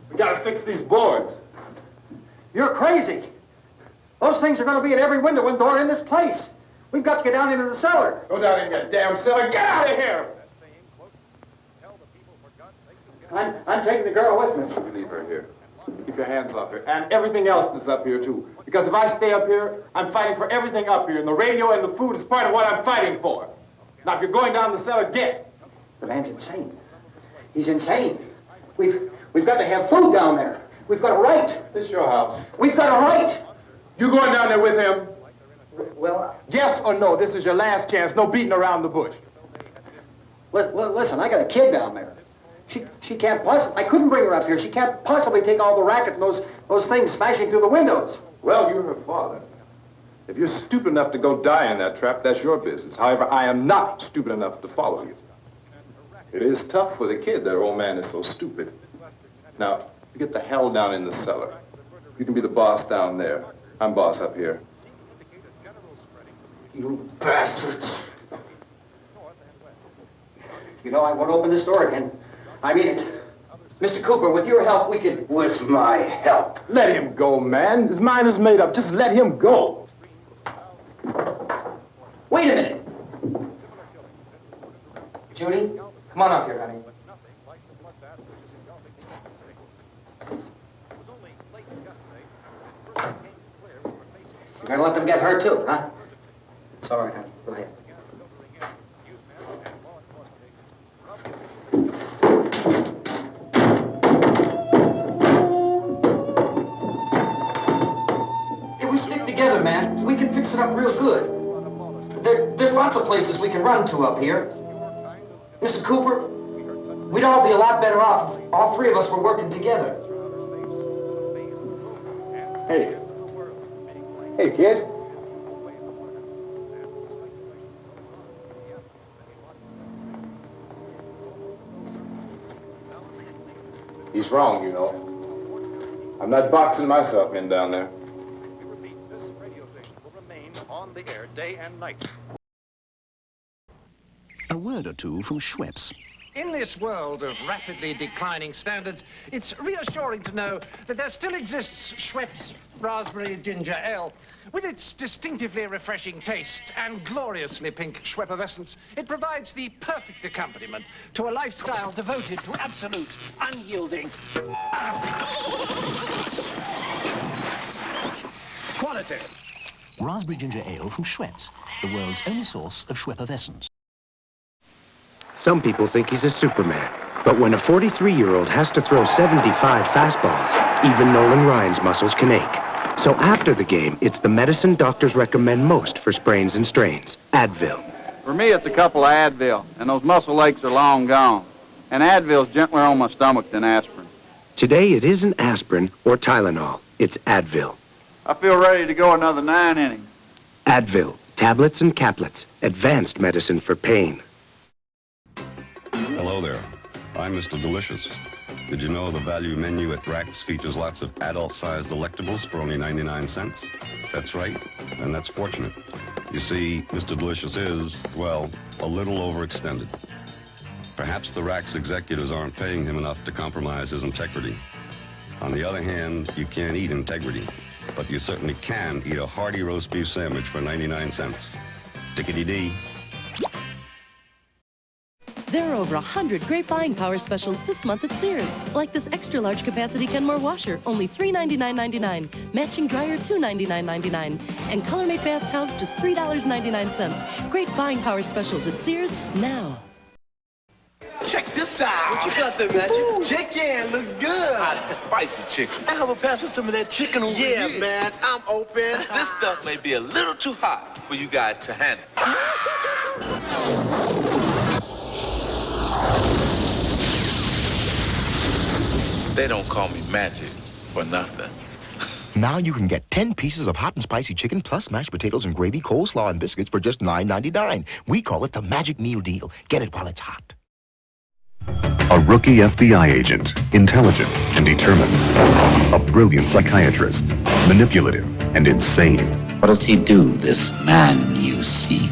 Speaker 16: We gotta fix these boards.
Speaker 3: You're crazy. Those things are going to be at every window and door in this place. We've got to get down into the cellar.
Speaker 16: Go down in that damn cellar. Get out of here!
Speaker 3: I'm taking the girl with me.
Speaker 16: You leave her here. Keep your hands off her. And everything else that's up here, too. Because if I stay up here, I'm fighting for everything up here. And the radio and the food is part of what I'm fighting for. Now, if you're going down the cellar, get.
Speaker 3: The man's insane. He's insane. We've got to have food down there. We've got a right.
Speaker 16: This is your house.
Speaker 3: We've got a right.
Speaker 16: You going down there with him?
Speaker 1: Well,
Speaker 16: yes or no? This is your last chance. No beating around the bush.
Speaker 3: Listen, I got a kid down there. She can't possibly... I couldn't bring her up here. She can't possibly take all the racket and those things smashing through the windows.
Speaker 16: Well, you're her father. If you're stupid enough to go die in that trap, that's your business. However, I am not stupid enough to follow you. It is tough for the kid that old man is so stupid. Now, you get the hell down in the cellar. You can be the boss down there. I'm boss up here.
Speaker 3: You bastards. You know, I won't open this door again. I mean it.
Speaker 1: Mr. Cooper, with your help, we could...
Speaker 3: With my help.
Speaker 16: Let him go, man. His mind is made up. Just let him go.
Speaker 1: Wait a minute. Judy, come on up here, honey.
Speaker 3: You're gonna let them get hurt too, huh?
Speaker 1: It's all right, honey. Go ahead. If we stick together, man, we can fix it up real good. There's lots of places we can run to up here. Mr. Cooper, we'd all be a lot better off if all three of us were working together.
Speaker 16: Hey. Hey, kid. He's wrong, you know. I'm not boxing myself in down there.
Speaker 9: This radio station will remain on the air day and night.
Speaker 5: A word or two from Schweppes.
Speaker 6: In this world of rapidly declining standards, it's reassuring to know that there still exists Schweppes Raspberry Ginger Ale. With its distinctively refreshing taste and gloriously pink Schweppeffervescence, it provides the perfect accompaniment to a lifestyle devoted to absolute, unyielding quality.
Speaker 5: Raspberry Ginger Ale from Schweppes, the world's only source of Schweppeffervescence.
Speaker 7: Some people think he's a Superman, but when a 43-year-old has to throw 75 fastballs, even Nolan Ryan's muscles can ache. So after the game, it's the medicine doctors recommend most for sprains and strains, Advil.
Speaker 4: For me, it's a couple of Advil, and those muscle aches are long gone. And Advil's gentler on my stomach than aspirin.
Speaker 7: Today, it isn't aspirin or Tylenol. It's Advil.
Speaker 4: I feel ready to go another 9 innings.
Speaker 7: Advil, tablets and caplets, advanced medicine for pain.
Speaker 8: Hello there. I'm Mr. Delicious. Did you know the value menu at Rack's features lots of adult-sized delectables for only 99 cents? That's right, and that's fortunate. You see, Mr. Delicious is, well, a little overextended. Perhaps the Rack's executives aren't paying him enough to compromise his integrity. On the other hand, you can't eat integrity, but you certainly can eat a hearty roast beef sandwich for 99 cents. Tickety-dee.
Speaker 10: There are over 100 great buying power specials this month at Sears. Like this extra large capacity Kenmore washer, only $399.99. Matching dryer, $299.99. And Color-Mate bath towels, just $3.99. Great buying power specials at Sears now.
Speaker 11: Check this out. What you got there, Magic? Chicken looks good. Spicy chicken. I have a pass of some of that chicken over here. Yeah, man, I'm open. This stuff may be a little too hot for you guys to handle. They don't call me Magic for nothing.
Speaker 13: Now you can get 10 pieces of hot and spicy chicken plus mashed potatoes and gravy, coleslaw, and biscuits for just $9.99. We call it the Magic Meal Deal. Get it while it's hot.
Speaker 14: A rookie FBI agent, intelligent and determined. A brilliant psychiatrist, manipulative and insane.
Speaker 27: What does he do, this man you seek?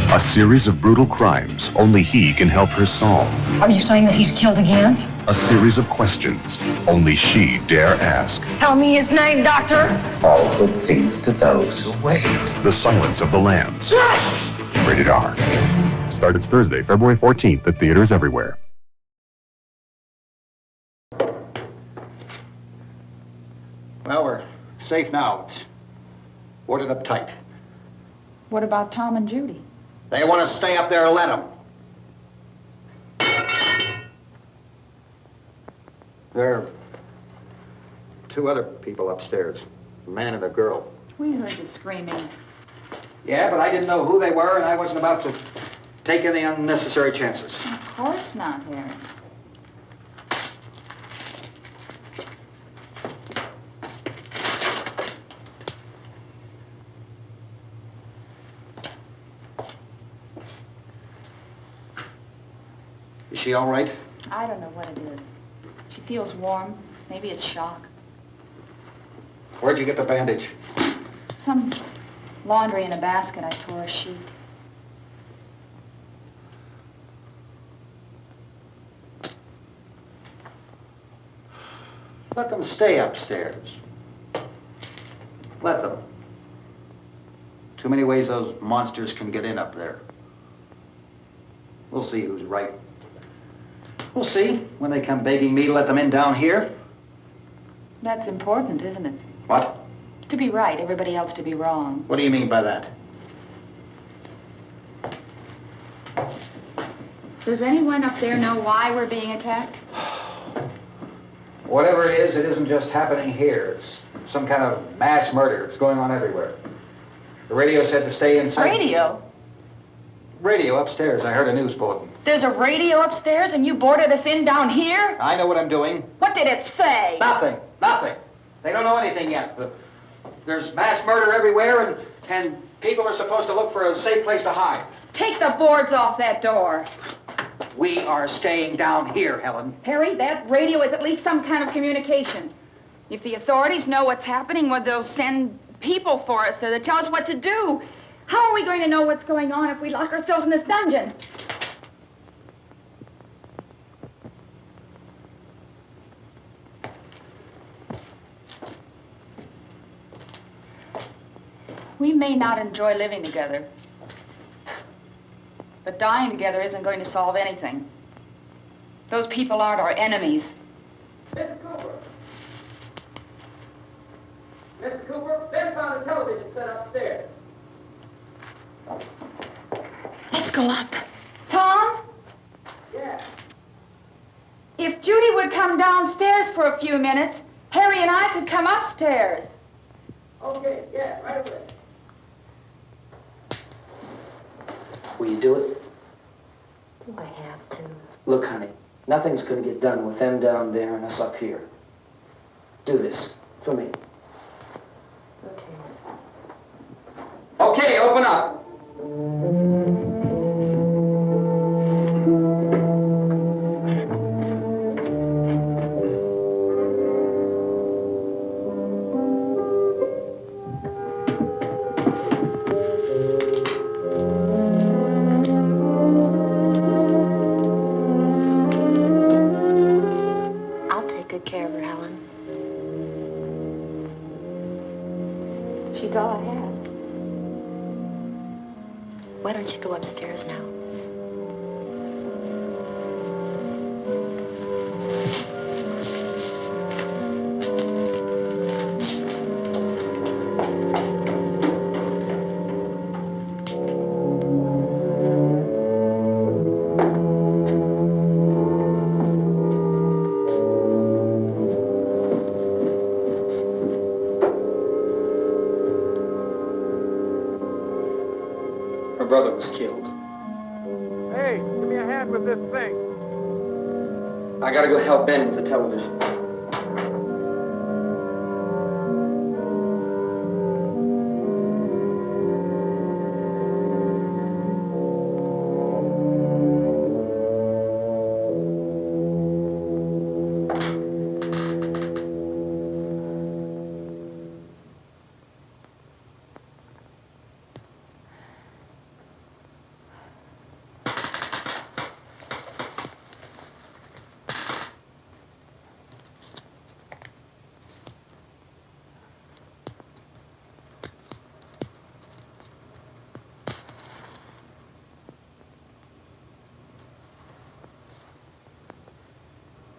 Speaker 14: A series of brutal crimes only he can help her solve.
Speaker 15: Are you saying that he's killed again?
Speaker 14: A series of questions only she dare ask.
Speaker 15: Tell me his name, Doctor.
Speaker 27: All good things to those who wait.
Speaker 14: The Silence of the Lambs. Rated R. Starts Thursday, February 14th at theaters everywhere.
Speaker 3: Well, we're safe now. It's boarded up tight.
Speaker 28: What about Tom and Judy?
Speaker 3: They want to stay up there, let them. There are 2 other people upstairs, a man and a girl.
Speaker 28: We heard the screaming.
Speaker 3: Yeah, but I didn't know who they were, and I wasn't about to take any unnecessary chances.
Speaker 28: Of course not, Harry.
Speaker 3: Is she all right?
Speaker 28: I don't know what it is. She feels warm. Maybe it's shock.
Speaker 3: Where'd you get the bandage?
Speaker 28: Some laundry in a basket. I tore a sheet.
Speaker 3: Let them stay upstairs. Let them. Too many ways those monsters can get in up there. We'll see who's right. We'll see when they come begging me to let them in down here.
Speaker 28: That's important, isn't it?
Speaker 3: What?
Speaker 28: To be right, everybody else to be wrong.
Speaker 3: What do you mean by that?
Speaker 28: Does anyone up there know why we're being attacked?
Speaker 3: Whatever it isn't just happening here. It's some kind of mass murder. It's going on everywhere. The radio said to stay inside.
Speaker 28: Radio?
Speaker 3: Radio upstairs. I heard a news bulletin.
Speaker 28: There's a radio upstairs and you boarded us in down here?
Speaker 3: I know what I'm doing.
Speaker 28: What did it say?
Speaker 3: Nothing. Nothing. They don't know anything yet. There's mass murder everywhere and people are supposed to look for a safe place to hide.
Speaker 28: Take the boards off that door.
Speaker 3: We are staying down here, Helen.
Speaker 28: Harry, that radio is at least some kind of communication. If the authorities know what's happening, well, they'll send people for us so they tell us what to do. How are we going to know what's going on if we lock ourselves in this dungeon? We may not enjoy living together, but dying together isn't going to solve anything. Those people aren't our enemies.
Speaker 1: Mr. Cooper! Mr. Cooper, Ben found a television set upstairs.
Speaker 28: Let's go up. Tom?
Speaker 1: Yeah.
Speaker 28: If Judy would come downstairs for a few minutes, Harry and I could come upstairs.
Speaker 1: Okay, yeah, right away. Will you do it?
Speaker 12: Do I have to?
Speaker 1: Look, honey, nothing's going to get done with them down there and us up here. Do this for me.
Speaker 12: Okay.
Speaker 1: Okay, open up.
Speaker 12: I'll take good care of her, Helen. She's all I have. Why don't you go upstairs now?
Speaker 1: Her brother was killed.
Speaker 17: Hey, give me a hand with this thing.
Speaker 1: I gotta go help Ben with the television.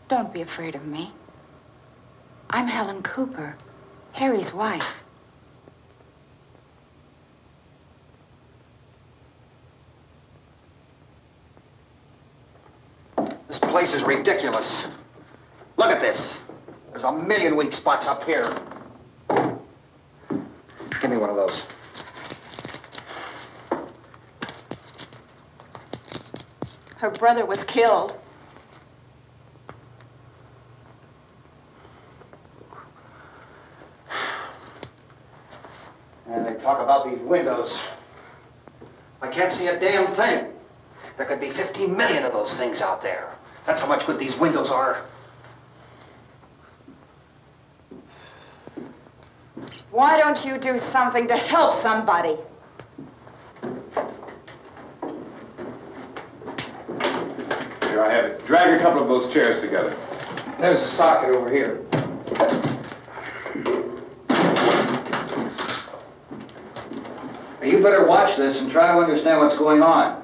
Speaker 18: Don't be afraid of me. I'm Helen Cooper, Harry's wife.
Speaker 3: This place is ridiculous. Look at this. There's a million weak spots up here. Give me one of those.
Speaker 18: Her brother was killed.
Speaker 3: And they talk about these windows. I can't see a damn thing. There could be 15 million of those things out there. That's how much good these windows are.
Speaker 18: Why don't you do something to help somebody?
Speaker 16: Here I have it. Drag a couple of those chairs together.
Speaker 1: There's a socket over here.
Speaker 3: You better watch this and try to understand what's going on.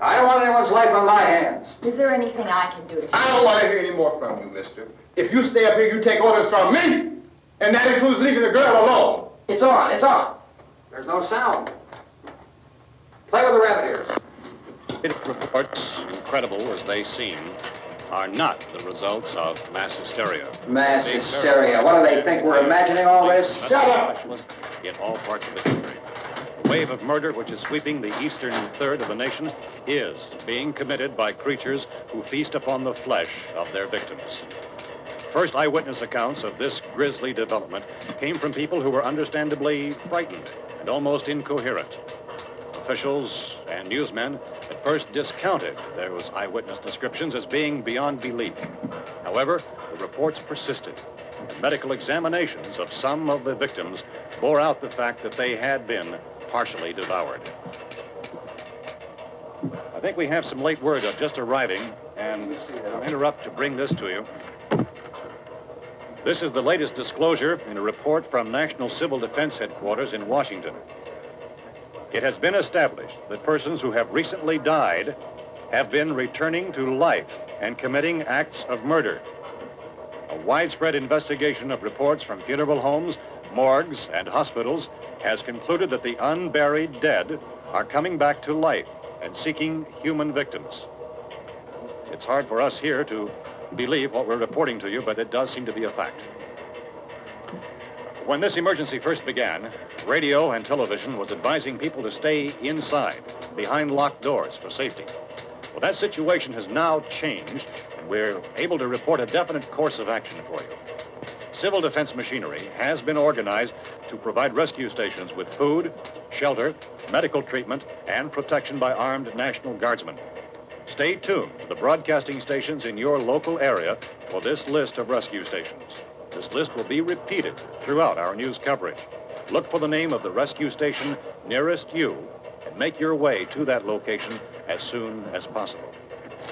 Speaker 3: I don't want anyone's life on my hands.
Speaker 18: Is there anything I can do to help?
Speaker 16: I don't want to hear any more from you, mister. If you stay up here, you take orders from me. And that includes leaving the girl alone.
Speaker 1: It's on, it's on.
Speaker 3: There's no sound. Play with the rabbit ears.
Speaker 9: Reports, incredible as they seem, are not the results of mass hysteria.
Speaker 3: Mass hysteria. What do they think? We're imagining all this? Shut up!
Speaker 9: In all parts of the country. The wave of murder which is sweeping the eastern third of the nation is being committed by creatures who feast upon the flesh of their victims. First eyewitness accounts of this grisly development came from people who were understandably frightened and almost incoherent. Officials and newsmen at first discounted those eyewitness descriptions as being beyond belief. However, the reports persisted. The medical examinations of some of the victims bore out the fact that they had been partially devoured. I think we have some late word just arriving, and I'll interrupt to bring this to you. This is the latest disclosure in a report from National Civil Defense Headquarters in Washington. It has been established that persons who have recently died have been returning to life and committing acts of murder. A widespread investigation of reports from funeral homes, morgues, and hospitals has concluded that the unburied dead are coming back to life and seeking human victims. It's hard for us here to believe what we're reporting to you, but it does seem to be a fact. When this emergency first began, radio and television was advising people to stay inside, behind locked doors for safety. Well, that situation has now changed, and we're able to report a definite course of action for you. Civil defense machinery has been organized to provide rescue stations with food, shelter, medical treatment, and protection by armed National Guardsmen. Stay tuned to the broadcasting stations in your local area for this list of rescue stations. This list will be repeated throughout our news coverage. Look for the name of the rescue station nearest you and make your way to that location as soon as possible.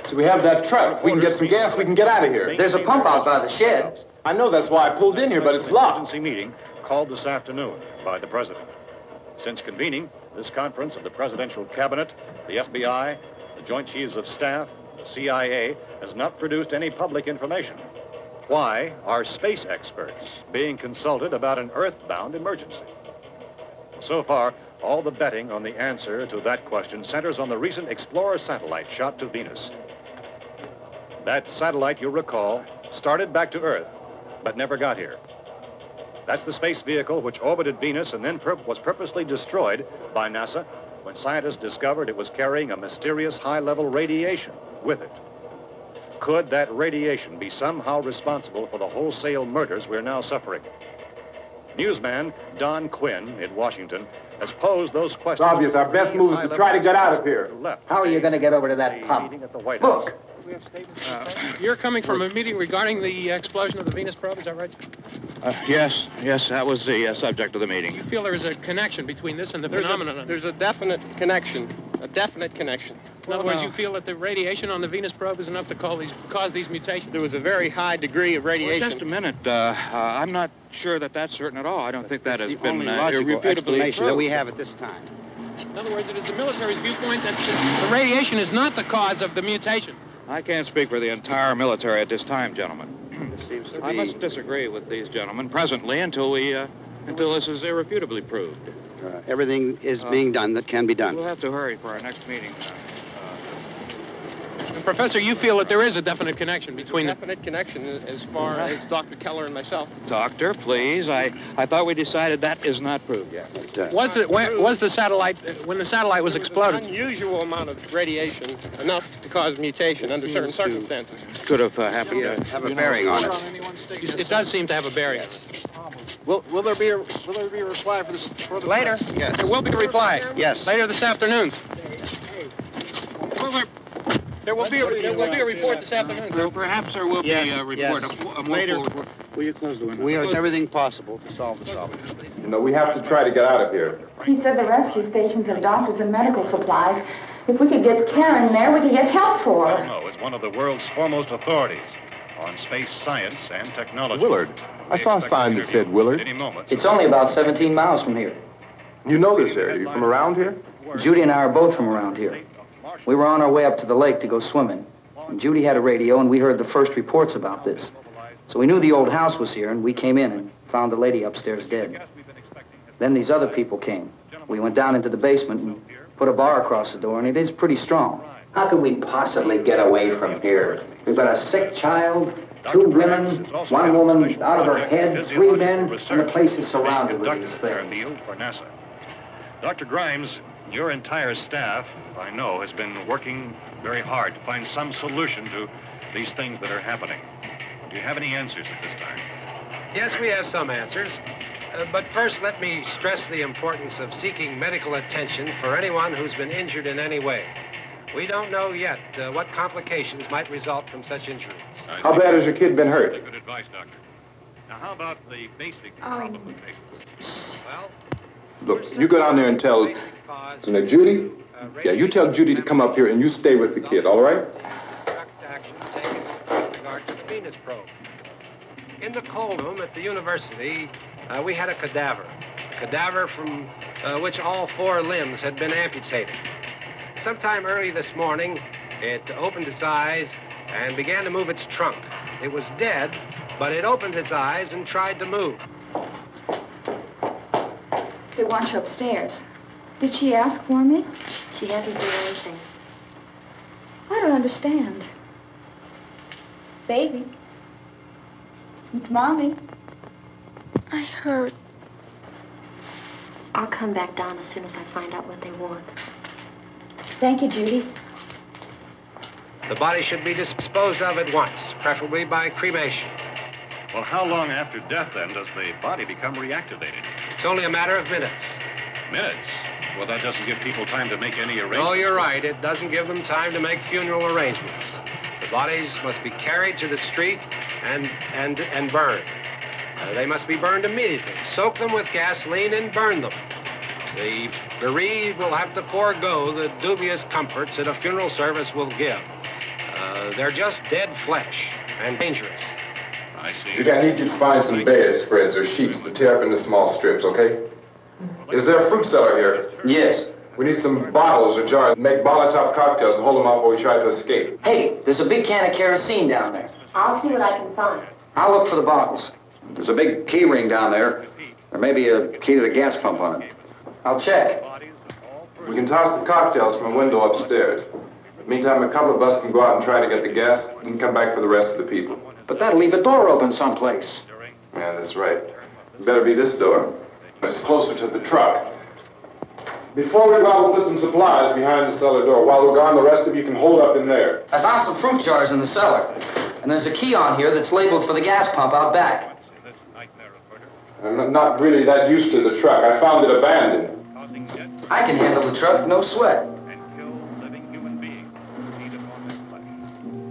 Speaker 16: So we have that truck. If we can get some gas, we can get out of here.
Speaker 1: There's a pump out by the shed.
Speaker 16: I know, that's why I pulled in here, but it's locked.
Speaker 9: Emergency meeting called this afternoon by the President. Since convening this conference of the Presidential Cabinet, the FBI, the Joint Chiefs of Staff, the CIA has not produced any public information. Why are space experts being consulted about an Earth-bound emergency? So far, all the betting on the answer to that question centers on the recent Explorer satellite shot to Venus. That satellite, you'll recall, started back to Earth, but never got here. That's the space vehicle which orbited Venus and then was purposely destroyed by NASA when scientists discovered it was carrying a mysterious high-level radiation with it. Could that radiation be somehow responsible for the wholesale murders we're now suffering? Newsman Don Quinn in Washington has posed those questions.
Speaker 16: It's obvious our best move is to try to get out of here.
Speaker 3: How are you going to get over to that pump? Look.
Speaker 19: You're coming from a meeting regarding the explosion of the Venus probe, is that right?
Speaker 20: Yes, that was the subject of the meeting.
Speaker 19: You feel there is a connection between this and the phenomenon?
Speaker 17: There's a definite connection. A definite connection.
Speaker 19: In other words, you feel that the radiation on the Venus probe is enough to cause these mutations?
Speaker 17: There was a very high degree of radiation.
Speaker 20: Well, just a minute. I'm not sure that that's certain at all. I don't think that has been
Speaker 17: logical
Speaker 20: irrefutably
Speaker 17: explanation
Speaker 20: proved.
Speaker 17: that we have at this time.
Speaker 19: In other words, it is the military's viewpoint that the radiation is not the cause of the mutation.
Speaker 20: I can't speak for the entire military at this time, gentlemen.
Speaker 17: This seems to be...
Speaker 20: I must disagree with these gentlemen presently until this is irrefutably proved.
Speaker 17: Everything is being done that can be done.
Speaker 20: We'll have to hurry for our next meeting.
Speaker 19: Professor, you feel that there is a definite connection between
Speaker 17: them? Definite connection as far as Dr. Keller and myself.
Speaker 20: Doctor, please. I thought we decided that is not proved yet.
Speaker 19: Was the satellite, when the satellite was exploded?
Speaker 17: An unusual amount of radiation, enough to cause mutation under certain circumstances.
Speaker 20: Could have happened to
Speaker 17: have a bearing on it.
Speaker 19: It does seem to have a bearing.
Speaker 17: Will there be a reply for the
Speaker 19: later?
Speaker 17: Yes.
Speaker 19: There will be a reply.
Speaker 17: Yes.
Speaker 19: Later this afternoon. There will be a report this afternoon.
Speaker 20: Perhaps there will be a report.
Speaker 17: Yes. Later.
Speaker 20: Will you close the window?
Speaker 17: We have everything possible to solve the problem.
Speaker 16: You know, we have to try to get out of here.
Speaker 12: He said the rescue stations have doctors and medical supplies. If we could get care in there, we could get help for her.
Speaker 9: Elmo is one of the world's foremost authorities on space science and technology.
Speaker 2: Willard. I saw a sign that said Willard.
Speaker 9: Any moment.
Speaker 1: It's only about 17 miles from here.
Speaker 2: You know this area. You from around here?
Speaker 1: Judy and I are both from around here. We were on our way up to the lake to go swimming. And Judy had a radio, and we heard the first reports about this. So we knew the old house was here, and we came in and found the lady upstairs dead. Then these other people came. We went down into the basement and put a bar across the door, and it is pretty strong.
Speaker 3: How could we possibly get away from here? We've got a sick child, 2 women, 1 woman out of her head, 3 men, and the place is surrounded with these things.
Speaker 9: For NASA. Dr. Grimes, your entire staff, I know, has been working very hard to find some solution to these things that are happening. Do you have any answers at this time?
Speaker 21: Yes, we have some answers. But first, let me stress the importance of seeking medical attention for anyone who's been injured in any way. We don't know yet what complications might result from such injuries.
Speaker 16: How bad has your kid been hurt?
Speaker 9: Good advice, Doctor. Now, how about the basic problem of patients? Well,
Speaker 16: look, you go down there and tell, Judy? Yeah, you tell Judy to come up here and you stay with the kid, all right?
Speaker 21: Action taken with regard to the Venus probe. In the cold room at the university, we had a cadaver from which all 4 limbs had been amputated. Sometime early this morning, it opened its eyes and began to move its trunk. It was dead, but it opened its eyes and tried to move.
Speaker 28: They want you upstairs. Did she ask for me?
Speaker 12: She hasn't done anything.
Speaker 28: I don't understand. Baby. It's Mommy.
Speaker 12: I hurt.
Speaker 4: I'll come back down as soon as I find out what they want.
Speaker 12: Thank you, Judy.
Speaker 21: The body should be disposed of at once, preferably by cremation.
Speaker 9: Well, how long after death, then, does the body become reactivated?
Speaker 21: It's only a matter of minutes.
Speaker 9: Minutes? Well, that doesn't give people time to make any arrangements.
Speaker 21: No, you're right. It doesn't give them time to make funeral arrangements. The bodies must be carried to the street and burned. They must be burned immediately. Soak them with gasoline and burn them. The bereaved will have to forego the dubious comforts that a funeral service will give. They're just dead flesh and dangerous.
Speaker 9: I see.
Speaker 16: Judy, I need you to find some bedspreads or sheets to tear up into small strips, okay? Is there a fruit cellar here?
Speaker 1: Yes.
Speaker 16: We need some bottles or jars. Make Molotov cocktails to hold them out while we try to escape.
Speaker 1: Hey, there's a big can of kerosene down there.
Speaker 4: I'll see what I can find.
Speaker 1: I'll look for the bottles.
Speaker 3: There's a big key ring down there. There may be a key to the gas pump on it.
Speaker 1: I'll check.
Speaker 16: We can toss the cocktails from a window upstairs. Meantime, a couple of us can go out and try to get the gas and come back for the rest of the people.
Speaker 3: But that'll leave a door open someplace.
Speaker 16: Yeah, that's right. It better be this door. It's closer to the truck. Before we go out, we'll put some supplies behind the cellar door. While we're gone, the rest of you can hold up in there.
Speaker 1: I found some fruit jars in the cellar. And there's a key on here that's labeled for the gas pump out back.
Speaker 16: I'm not really that used to the truck. I found it abandoned.
Speaker 1: I can handle the truck, no sweat.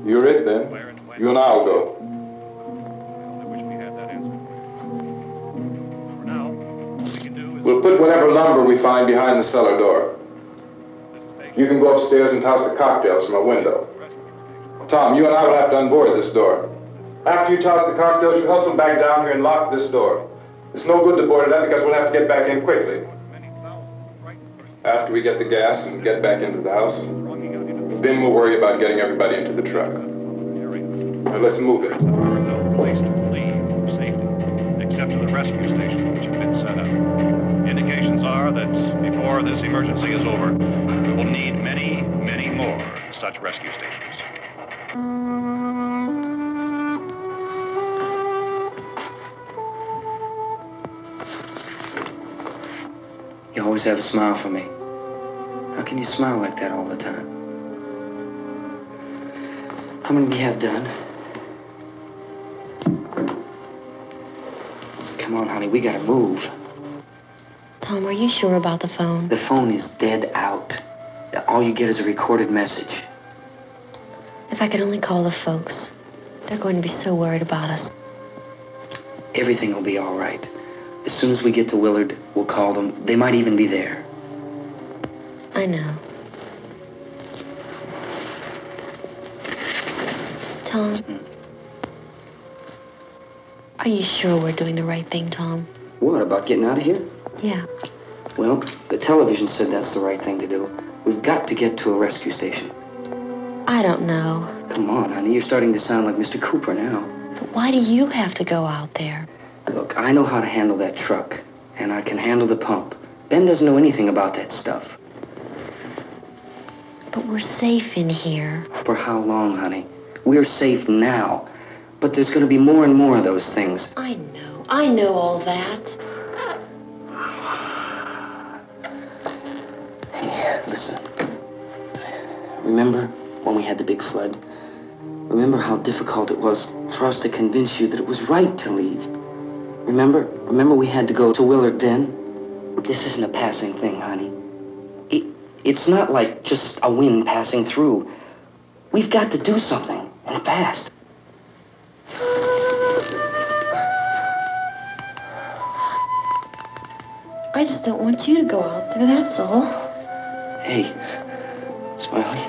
Speaker 16: You're it, then. You and I'll go. We'll put whatever lumber we find behind the cellar door. You can go upstairs and toss the cocktails from a window. Tom, you and I will have to unboard this door. After you toss the cocktails, you hustle back down here and lock this door. It's no good to board it up because we'll have to get back in quickly. After we get the gas and get back into the house, then we'll worry about getting everybody into the truck. Now let's move it.
Speaker 9: There are no place to leave safety, except to the rescue stations which have been set up. Indications are that before this emergency is over, we will need many, many more such rescue stations.
Speaker 5: You always have a smile for me. How can you smile like that all the time? How many do you have done? Come on, honey, we gotta move.
Speaker 4: Tom, are you sure about the phone?
Speaker 5: The phone is dead out. All you get is a recorded message.
Speaker 4: If I could only call the folks. They're going to be so worried about us.
Speaker 5: Everything will be all right. As soon as we get to Willard, we'll call them. They might even be there.
Speaker 4: I know. Tom? Are you sure we're doing the right thing, Tom?
Speaker 5: What, about getting out of here?
Speaker 4: Yeah.
Speaker 5: Well, the television said that's the right thing to do. We've got to get to a rescue station.
Speaker 4: I don't know.
Speaker 5: Come on, honey, you're starting to sound like Mr. Cooper now.
Speaker 4: But why do you have to go out there?
Speaker 5: Look, I know how to handle that truck, and I can handle the pump. Ben doesn't know anything about that stuff.
Speaker 4: But we're safe in here.
Speaker 5: For how long, honey? We're safe now. But there's going to be more and more of those things.
Speaker 4: I know. I know all that.
Speaker 5: Hey, listen. Remember when we had the big flood? Remember how difficult it was for us to convince you that it was right to leave? Remember we had to go to Willard then? This isn't a passing thing, honey. It's not like just a wind passing through. We've got to do something, and fast.
Speaker 4: I just don't want you to go out there, that's all.
Speaker 5: Hey, Smiley.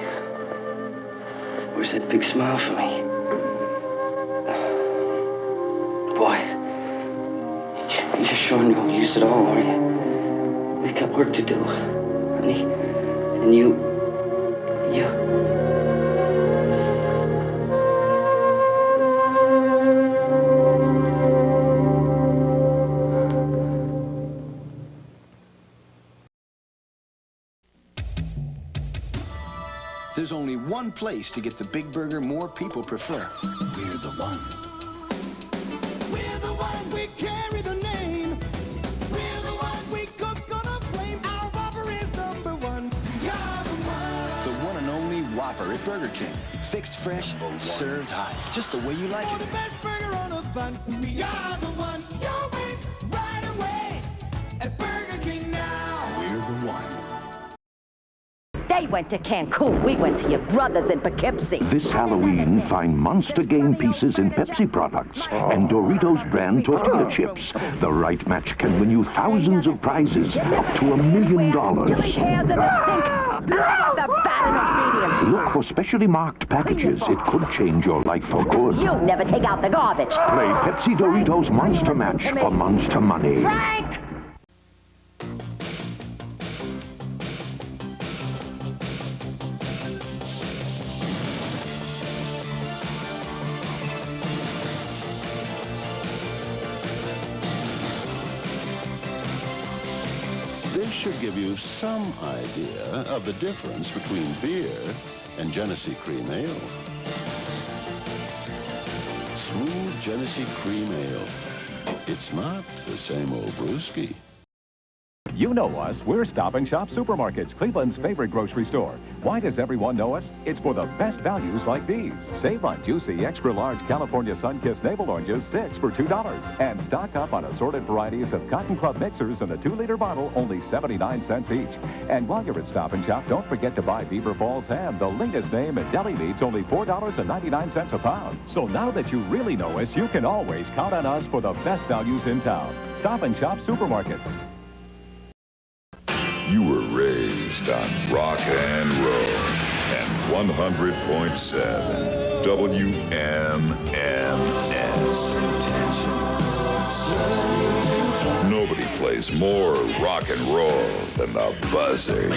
Speaker 5: Where's that big smile for me? Boy. You're sure no use at all, are you? We've got work to do, honey. And you...
Speaker 6: There's only one place to get the big burger more people prefer. We're the one. We're the one, we carry the name. We're the one, we cook on Burger King. Fixed fresh, served hot. Just the way you like it.
Speaker 11: The best burger on the bun. We are the one. You'll wait right away at Burger King now.
Speaker 6: We're the one.
Speaker 15: They went to Cancun. We went to your brothers in Poughkeepsie.
Speaker 7: This Halloween, find Monster game pieces in Pepsi products and Doritos brand tortilla chips. The right match can win you thousands of prizes, up to $1 million.
Speaker 15: Hands in the sink. The bad ingredients.
Speaker 7: Look for specially marked packages. It could change your life for good.
Speaker 15: You never take out the garbage.
Speaker 7: Play Pepsi Doritos Monster Match for Monster Money.
Speaker 15: Frank!
Speaker 8: This should give you some idea of the difference between beer and Genesee Cream Ale. Smooth Genesee Cream Ale. It's not the same old brewski.
Speaker 10: You know us. We're Stop and Shop Supermarkets, Cleveland's favorite grocery store. Why does everyone know us? It's for the best values like these. Save on juicy, extra-large California Sun-Kissed Navel Oranges, 6 for $2. And stock up on assorted varieties of Cotton Club mixers in a 2-liter bottle, only 79 cents each. And while you're at Stop and Shop, don't forget to buy Beaver Falls ham, the latest name in deli meats, only $4.99 a pound. So now that you really know us, you can always count on us for the best values in town. Stop and Shop Supermarkets.
Speaker 22: You were raised on rock and roll and 100.7 WMNS. Nobody plays more rock and roll than the Buzzard.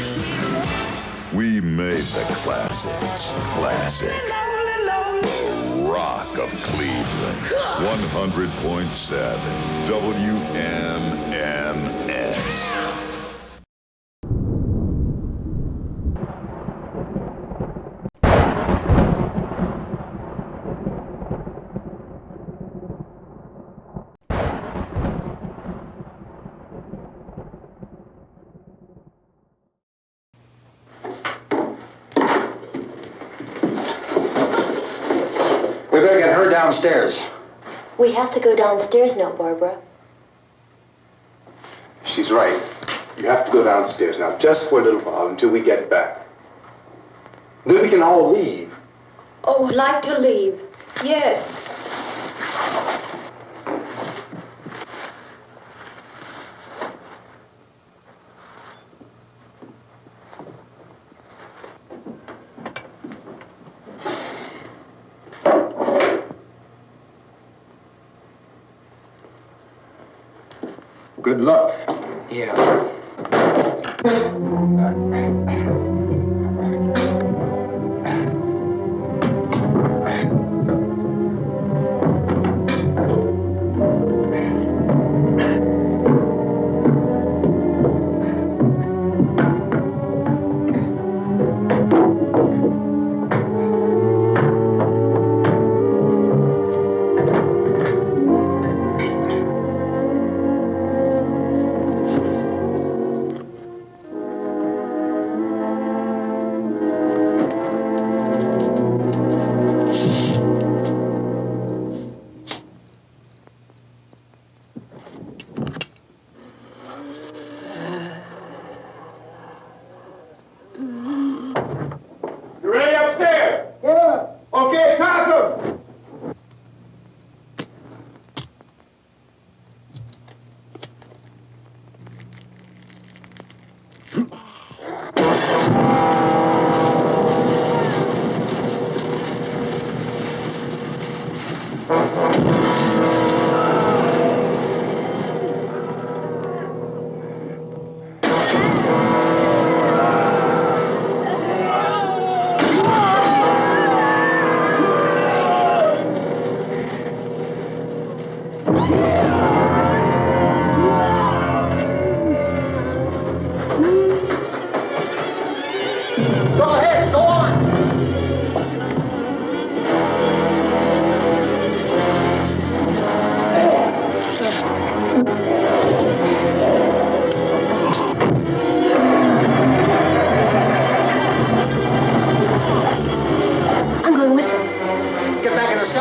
Speaker 22: We made the classics classic. The Rock of Cleveland. 100.7 WMNS.
Speaker 3: We better get her downstairs.
Speaker 4: We have to go downstairs now, Barbara.
Speaker 2: She's right. You have to go downstairs now, just for a little while, until we get back. Then we can all leave.
Speaker 18: Oh, I'd like to leave. Yes.
Speaker 2: Good luck.
Speaker 3: Yeah.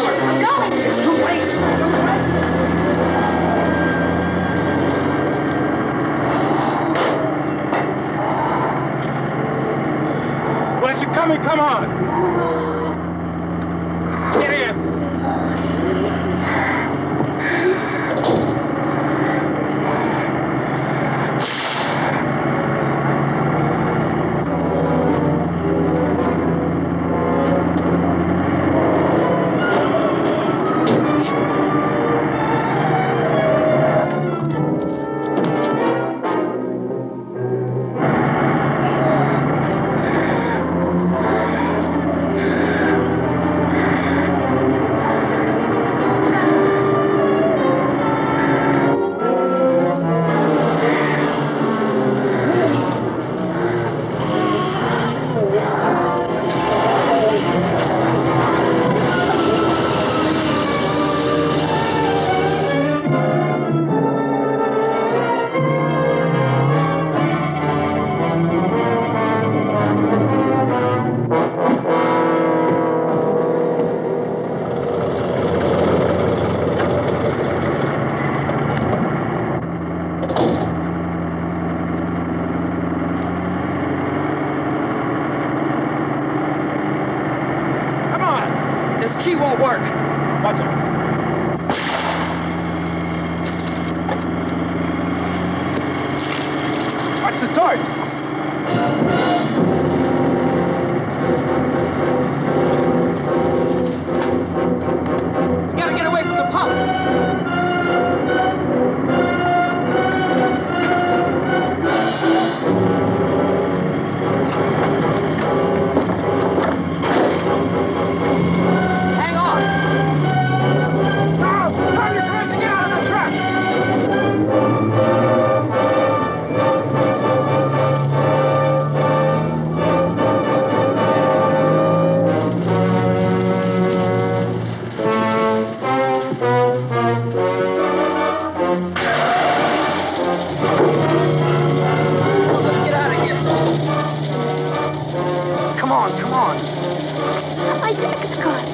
Speaker 3: cellar.
Speaker 18: I'm going.
Speaker 3: It's too late. It's too late.
Speaker 2: Where's it coming? Come on. Get in.
Speaker 1: This key won't work.
Speaker 2: Watch it. Watch the torch.
Speaker 1: We gotta get away from the pump. Hang on.
Speaker 2: Tom, you're trying to get out of the truck.
Speaker 1: Let's get out of here. Come on, come on.
Speaker 18: My jacket's caught.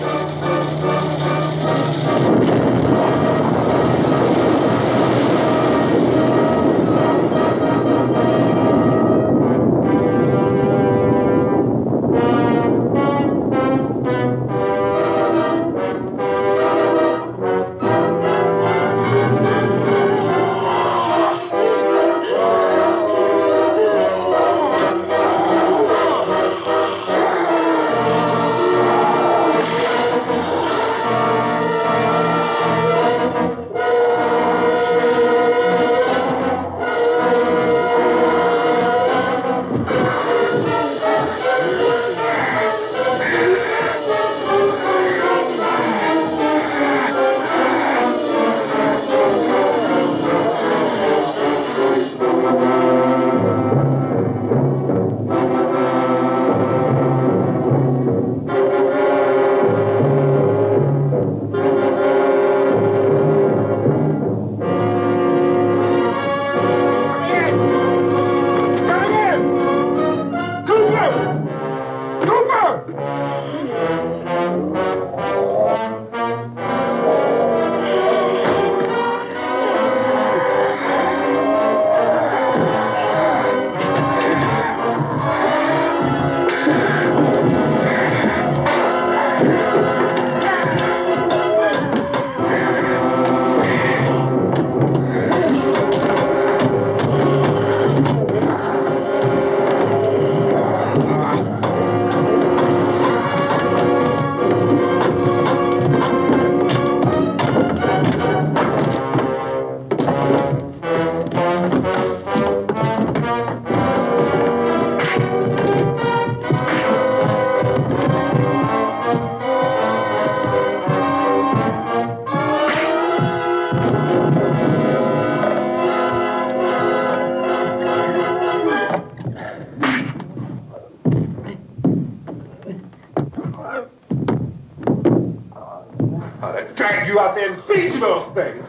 Speaker 2: I'd drag you out there and beat you those things.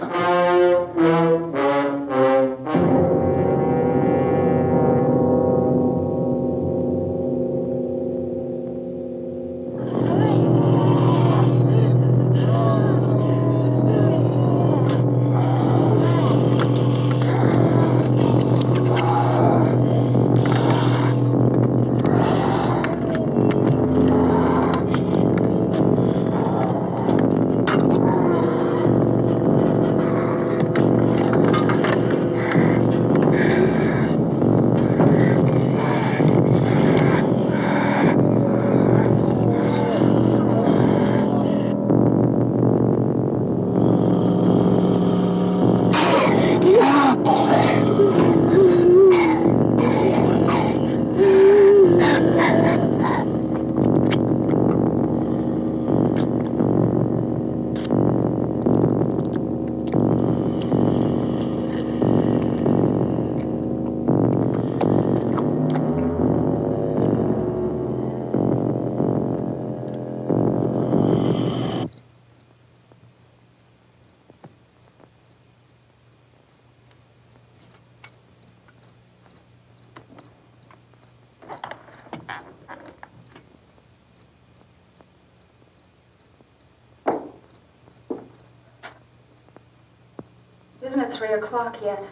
Speaker 12: isn't at 3 o'clock yet.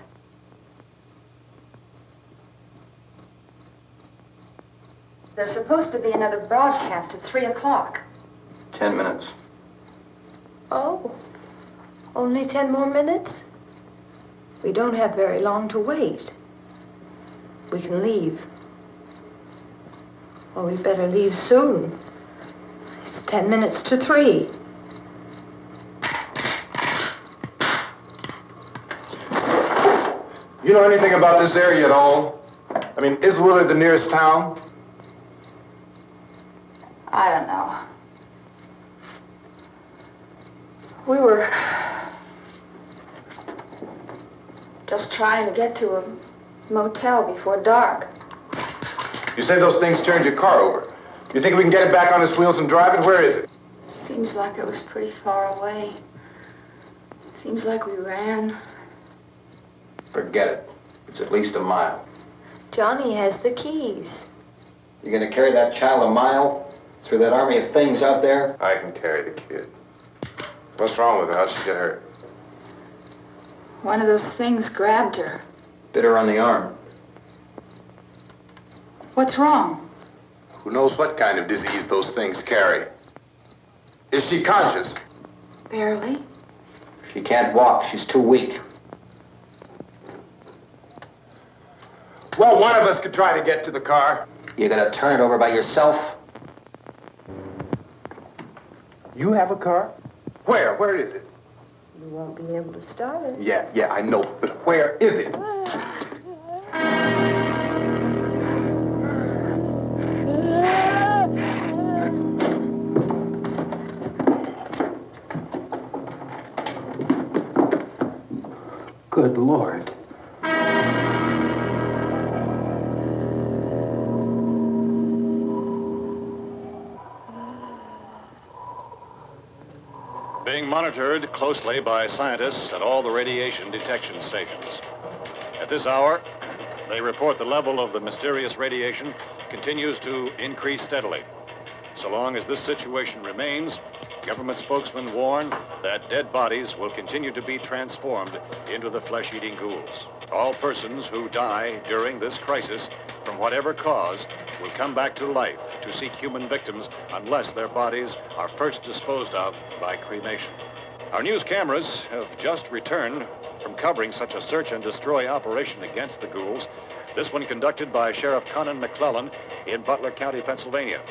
Speaker 12: There's supposed to be another broadcast at 3 o'clock.
Speaker 3: 10 minutes.
Speaker 13: Oh, only 10 more minutes? We don't have very long to wait. We can leave. Well, we better leave soon. It's 10 minutes to 3.
Speaker 16: You know anything about this area at all? I mean, is Willard the nearest town?
Speaker 12: I don't know. We were just trying to get to a motel before dark.
Speaker 16: You say those things turned your car over. You think we can get it back on its wheels and drive it? Where is it?
Speaker 12: Seems like it was pretty far away. Seems like we ran.
Speaker 3: Forget it. It's at least a mile.
Speaker 13: Johnny has the keys.
Speaker 3: You gonna carry that child a mile through that army of things out there?
Speaker 16: I can carry the kid. What's wrong with her? How'd she get hurt?
Speaker 12: One of those things grabbed her.
Speaker 3: Bit her on the arm.
Speaker 12: What's wrong?
Speaker 16: Who knows what kind of disease those things carry? Is she conscious?
Speaker 12: Barely.
Speaker 3: She can't walk. She's too weak.
Speaker 16: Well, one of us could try to get to the car.
Speaker 3: You gonna turn it over by yourself?
Speaker 16: You have a car? Where? Where is it?
Speaker 13: You won't be able to start it.
Speaker 16: Yeah, I know. But where is it?
Speaker 3: Good Lord.
Speaker 9: Being monitored closely by scientists at all the radiation detection stations. At this hour, they report the level of the mysterious radiation continues to increase steadily. So long as this situation remains, government spokesmen warn that dead bodies will continue to be transformed into the flesh-eating ghouls. All persons who die during this crisis, from whatever cause, will come back to life to seek human victims unless their bodies are first disposed of by cremation. Our news cameras have just returned from covering such a search and destroy operation against the ghouls, this one conducted by Sheriff Conan McClellan in Butler County, Pennsylvania.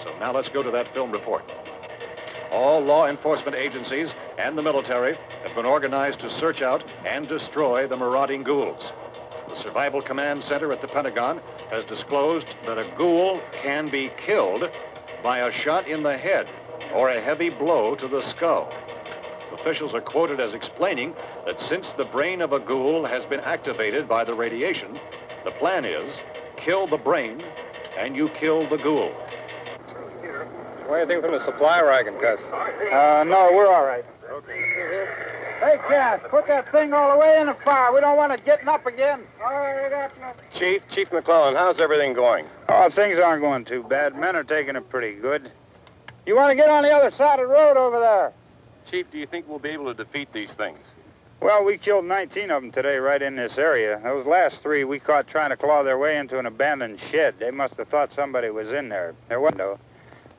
Speaker 9: So now let's go to that film report. All law enforcement agencies and the military have been organized to search out and destroy the marauding ghouls. The Survival Command Center at the Pentagon has disclosed that a ghoul can be killed by a shot in the head or a heavy blow to the skull. Officials are quoted as explaining that since the brain of a ghoul has been activated by the radiation, the plan is kill the brain and you kill the ghoul.
Speaker 17: Anything from the supply wagon, Gus?
Speaker 14: No, we're all right. Hey, Cass, put that thing all the way in the fire. We don't want it getting up again. All right,
Speaker 17: Chief McClellan, how's everything going?
Speaker 14: Oh, things aren't going too bad. Men are taking it pretty good. You want to get on the other side of the road over there?
Speaker 17: Chief, do you think we'll be able to defeat these things?
Speaker 14: Well, we killed 19 of them today right in this area. Those last 3 we caught trying to claw their way into an abandoned shed. They must have thought somebody was in there. There wasn't, though.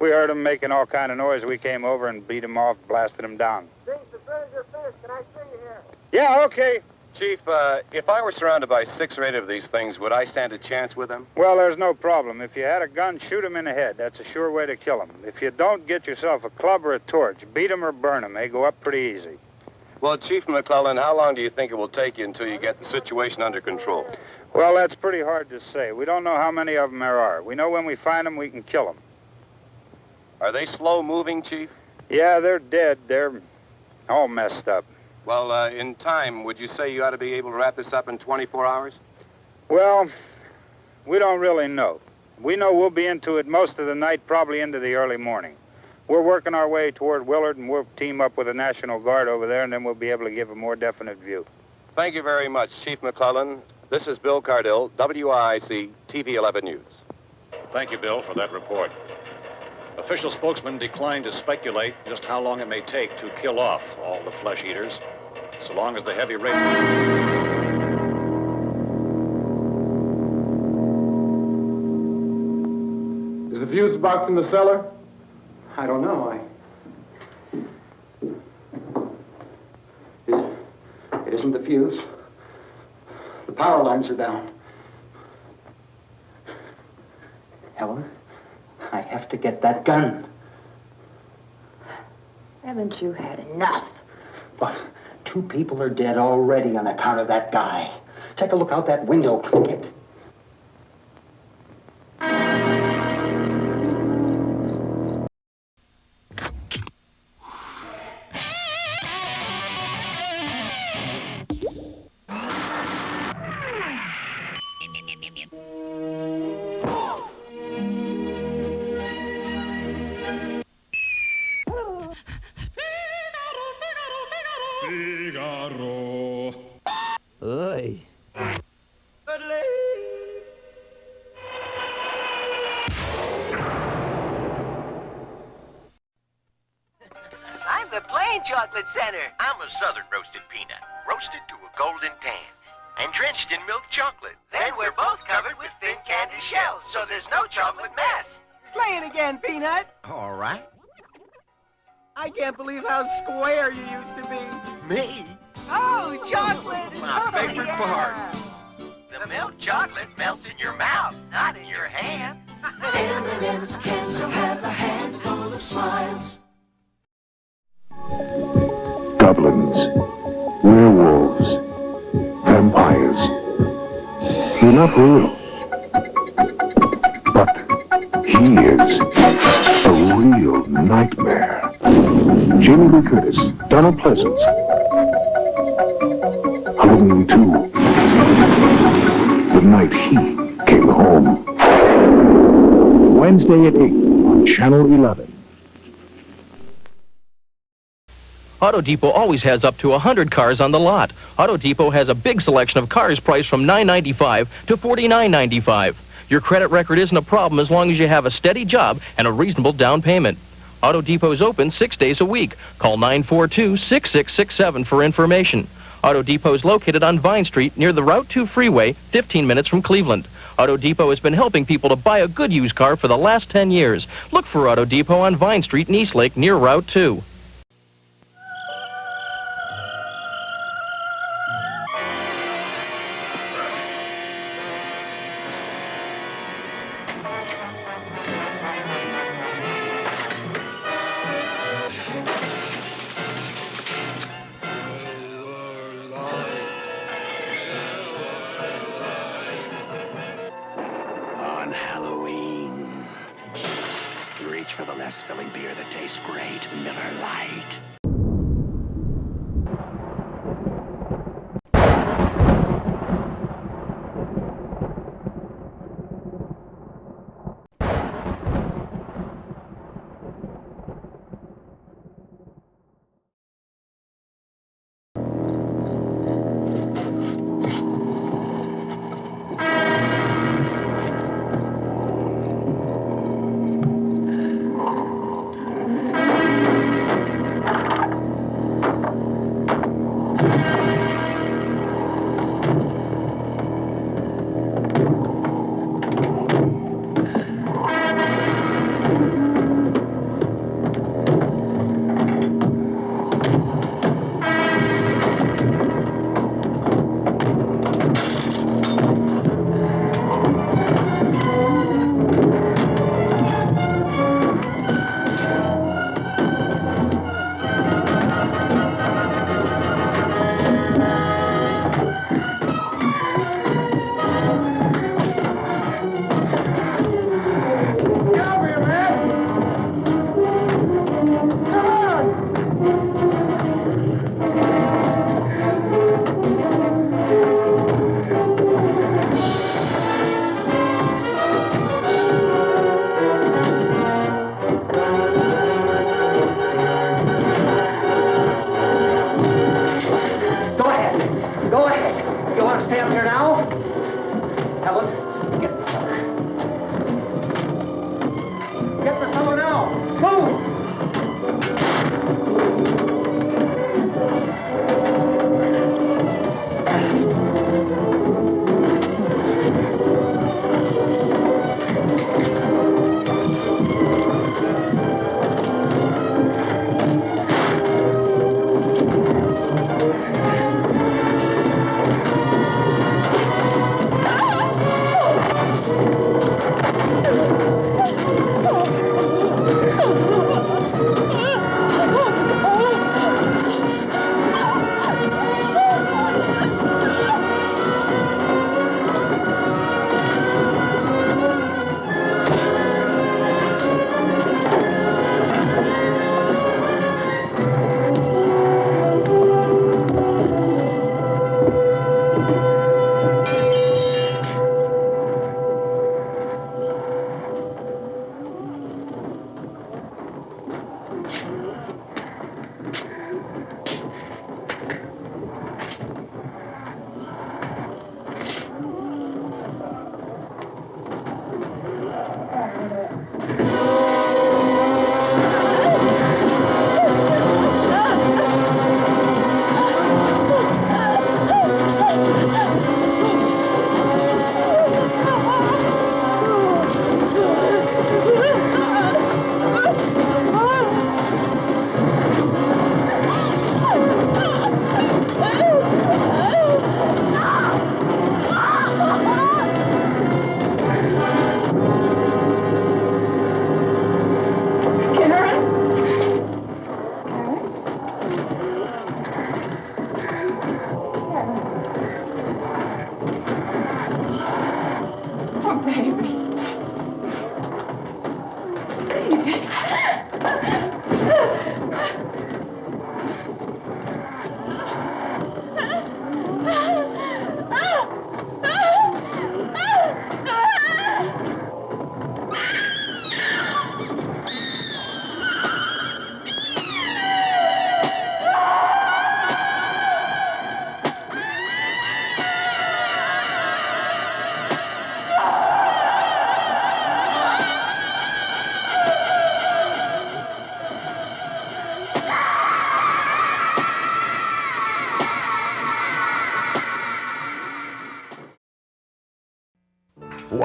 Speaker 14: We heard them making all kind of noise. We came over and beat them off, blasted them down. Can I see you here? Yeah, okay.
Speaker 17: Chief, if I were surrounded by 6 or 8 of these things, would I stand a chance with them?
Speaker 14: Well, there's no problem. If you had a gun, shoot them in the head. That's a sure way to kill them. If you don't, get yourself a club or a torch. Beat them or burn them. They go up pretty easy.
Speaker 17: Well, Chief McClellan, how long do you think it will take you until you get the situation under control?
Speaker 14: Well, that's pretty hard to say. We don't know how many of them there are. We know when we find them, we can kill them.
Speaker 17: Are they slow-moving, Chief?
Speaker 14: Yeah, they're dead. They're all messed up.
Speaker 17: Well, in time, would you say you ought to be able to wrap this up in 24 hours?
Speaker 14: Well, we don't really know. We know we'll be into it most of the night, probably into the early morning. We're working our way toward Willard, and we'll team up with the National Guard over there, and then we'll be able to give a more definite view.
Speaker 17: Thank you very much, Chief McClellan. This is Bill Cardill, WIC TV 11 News.
Speaker 9: Thank you, Bill, for that report. Official spokesmen declined to speculate just how long it may take to kill off all the flesh eaters. so long as the heavy rain...
Speaker 2: Is the fuse box in the cellar?
Speaker 3: I don't know. It isn't the fuse. The power lines are down. Helen, I have to get that gun.
Speaker 13: Haven't you had enough?
Speaker 3: But 2 people are dead already on account of that guy. Take a look out that window. Get...
Speaker 22: Figaro.
Speaker 19: Oy.
Speaker 20: I'm the Plain Chocolate Center. I'm a Southern roasted peanut, roasted to a golden tan, and drenched in milk chocolate. Then we're both covered with thin candy shells, so there's no chocolate mess.
Speaker 23: Play it again, Peanut.
Speaker 20: All right.
Speaker 23: I can't believe how square you used to be.
Speaker 20: Me?
Speaker 23: Oh, chocolate!
Speaker 20: My favorite part. The milk chocolate melts in your mouth, not in your hand.
Speaker 24: M&M's can so have a handful of smiles.
Speaker 7: Goblins, werewolves, vampires. They're not real. But he is a real nightmare. Jamie Lee Curtis, Donald Pleasance. Halloween 2. The night he came home. Wednesday at 8 on Channel 11.
Speaker 25: Auto Depot always has up to 100 cars on the lot. Auto Depot has a big selection of cars priced from $9.95 to $49.95. Your credit record isn't a problem as long as you have a steady job and a reasonable down payment. Auto Depot is open 6 days a week. Call 942-6667 for information. Auto Depot is located on Vine Street near the Route 2 freeway, 15 minutes from Cleveland. Auto Depot has been helping people to buy a good used car for the last 10 years. Look for Auto Depot on Vine Street in Eastlake near Route 2.
Speaker 26: On Halloween, reach for the less filling beer that tastes great, Miller Lite.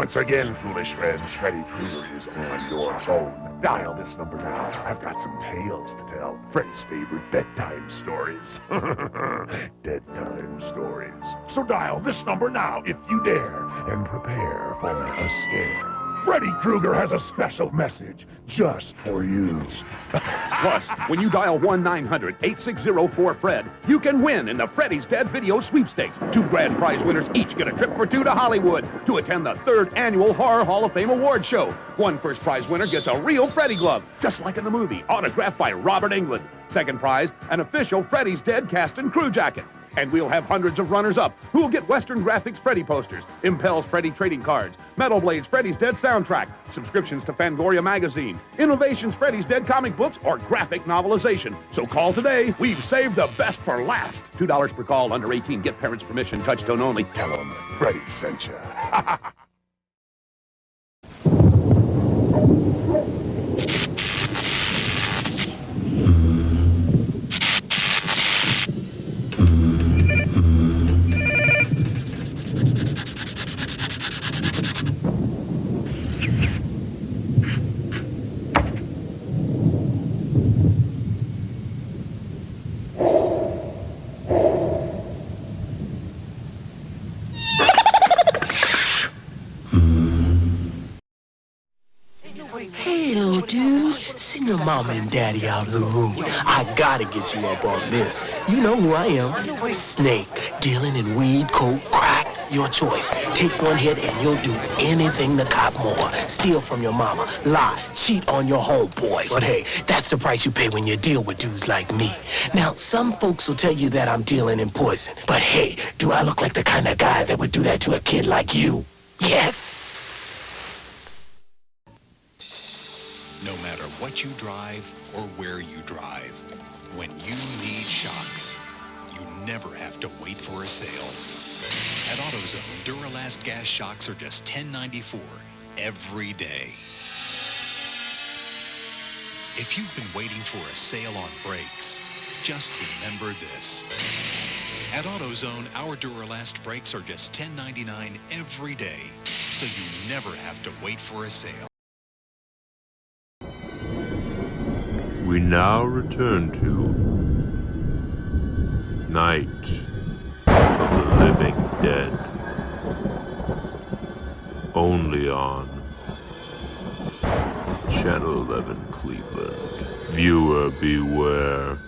Speaker 5: Once again, foolish friends, Freddy Krueger is on your phone. Dial this number now. I've got some tales to tell. Freddy's favorite bedtime stories. Bedtime stories. So dial this number now if you dare, and prepare for a scare. Freddy Krueger has a special message just for you.
Speaker 6: Plus, when you dial 1-900-860-4FRED, you can win in the Freddy's Dead Video Sweepstakes. 2 grand prize winners each get a trip for 2 to Hollywood to attend the 3rd Annual Horror Hall of Fame Award Show. 1 first prize winner gets a real Freddy glove, just like in the movie, autographed by Robert Englund. 2nd prize, an official Freddy's Dead cast and crew jacket. And we'll have hundreds of runners-up who will get Western Graphics Freddy posters, Impel's Freddy trading cards, Metal Blade's Freddy's Dead soundtrack, subscriptions to Fangoria magazine, Innovation's Freddy's Dead comic books, or graphic novelization. So call today. We've saved the best for last. $2 per call, under 18. Get parents' permission. Touchtone only.
Speaker 5: Tell them Freddy sent you.
Speaker 23: Send your mama and daddy out of the room. I gotta get you up on this. You know who I am. Snake, dealing in weed, coke, crack, your choice. Take one hit and you'll do anything to cop more. Steal from your mama, lie, cheat on your homeboys. But hey, that's the price you pay when you deal with dudes like me. Now, some folks will tell you that I'm dealing in poison. But hey, do I look like the kind of guy that would do that to a kid like you? Yes!
Speaker 8: No matter what you drive or where you drive, when you need shocks, you never have to wait for a sale. At AutoZone, Duralast gas shocks are just $10.94 every day. If you've been waiting for a sale on brakes, just remember this. At AutoZone, our Duralast brakes are just $10.99 every day, so you never have to wait for a sale.
Speaker 22: We now return to Night of the Living Dead. Only on Channel 11 Cleveland. Viewer beware.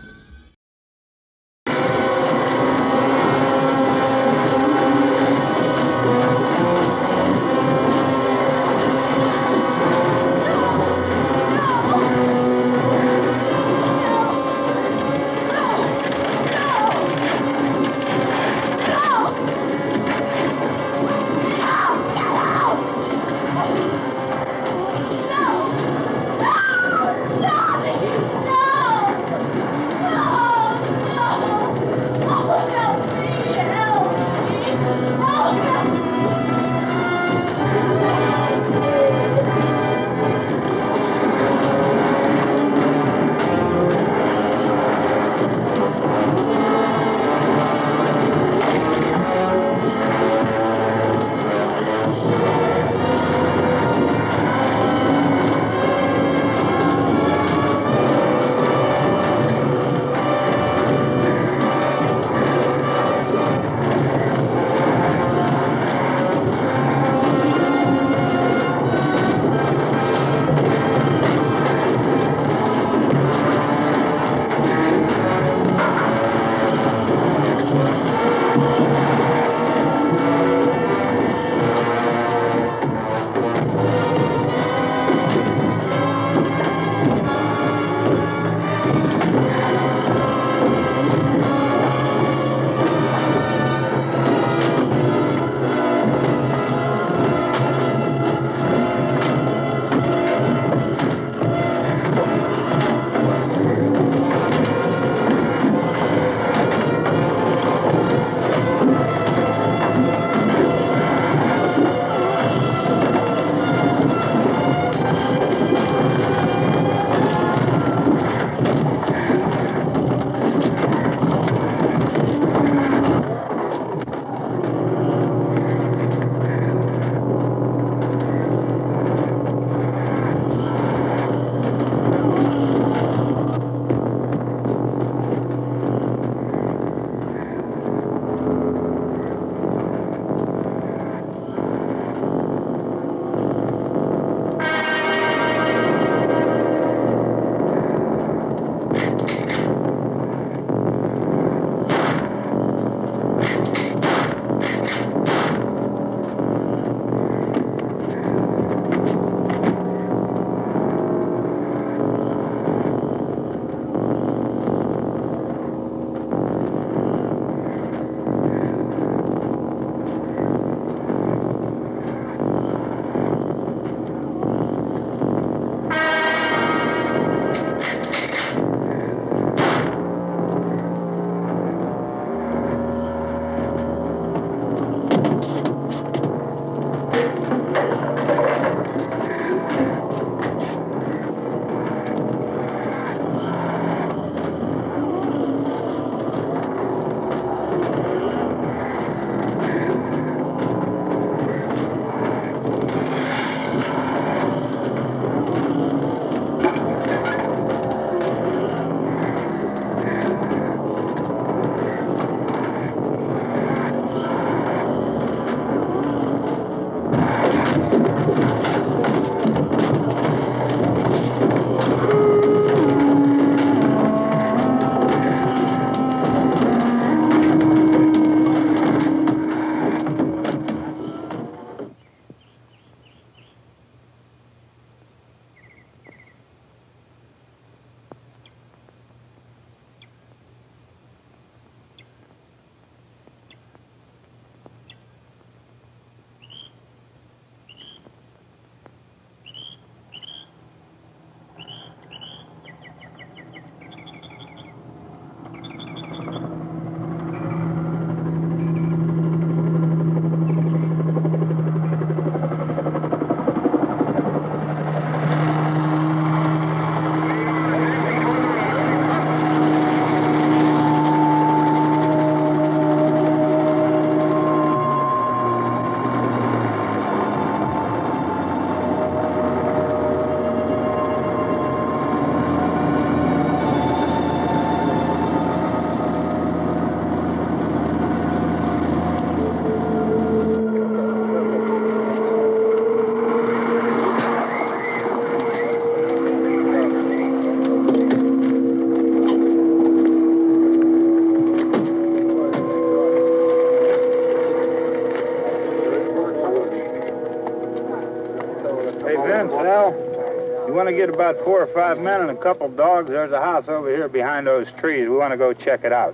Speaker 14: want to get about 4 or 5 men and a couple dogs. There's a house over here behind those trees. We want to go check it out.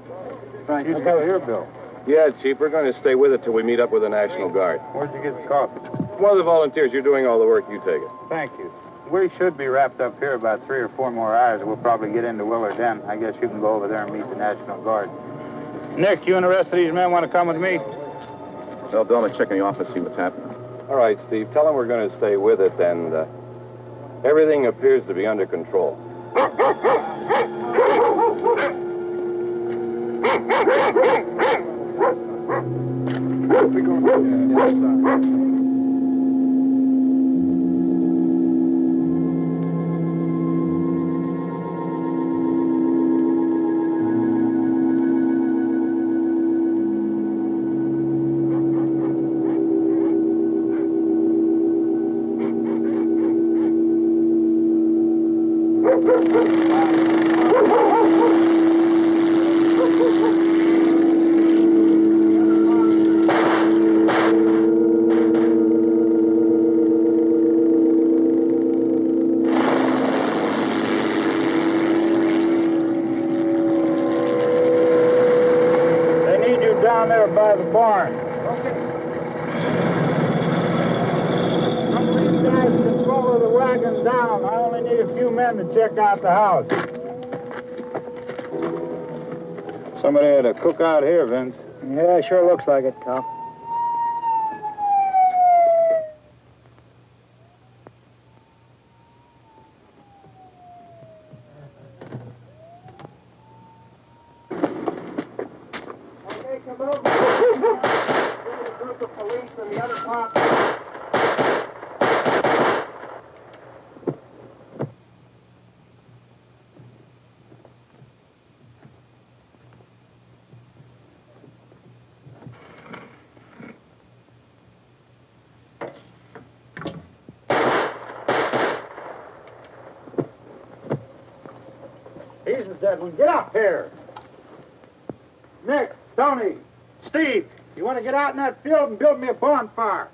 Speaker 1: Right.
Speaker 14: You still here, Bill?
Speaker 17: Yeah, Chief, we're going to stay with it till we meet up with the National Guard.
Speaker 14: Where'd you get the coffee?
Speaker 17: One of the volunteers, you're doing all the work, you take it.
Speaker 14: Thank you. We should be wrapped up here about 3 or 4 more hours. We'll probably get into Willard then. I guess you can go over there and meet the National Guard. Nick, you and the rest of these men want to come with me?
Speaker 1: Well, Bill, I'm check in the office, see what's happening.
Speaker 17: All right, Steve, tell them we're going to stay with it, and everything appears to be under control.
Speaker 14: Down there by the barn. Okay. Some of these guys can follow the wagon down. I only need a few men to check out the house. Somebody had a cookout here, Vince.
Speaker 1: Yeah, sure looks like it, Tom.
Speaker 14: He's the dead one. Get up here. Nick, Tony, Steve, you want to get out in that field and build me a bonfire?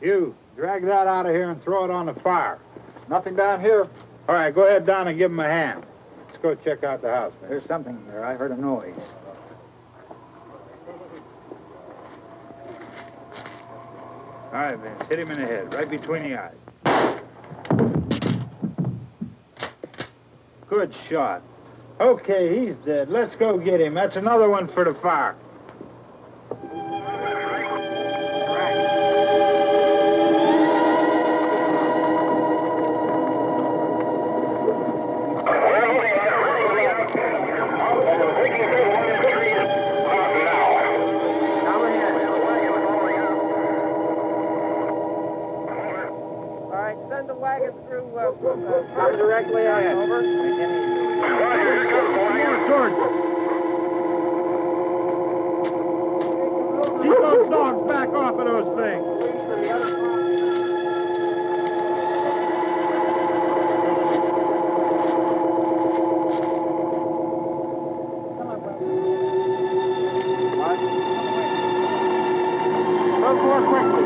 Speaker 14: You, drag that out of here and throw it on the fire. Nothing down here. All right, go ahead down and give him a hand. Let's go check out the house.
Speaker 1: There's something there. I heard a noise.
Speaker 14: All right, Vince, hit him in the head, right between the eyes. Good shot. Okay, he's dead. Let's go get him. That's another one for the fire.
Speaker 1: Directly out, over.
Speaker 14: Keep those dogs back off of those things. Go more quickly.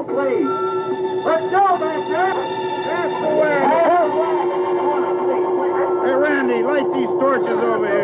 Speaker 14: Please. Let's go back there. That's the way. Hey, Randy, light these torches over here.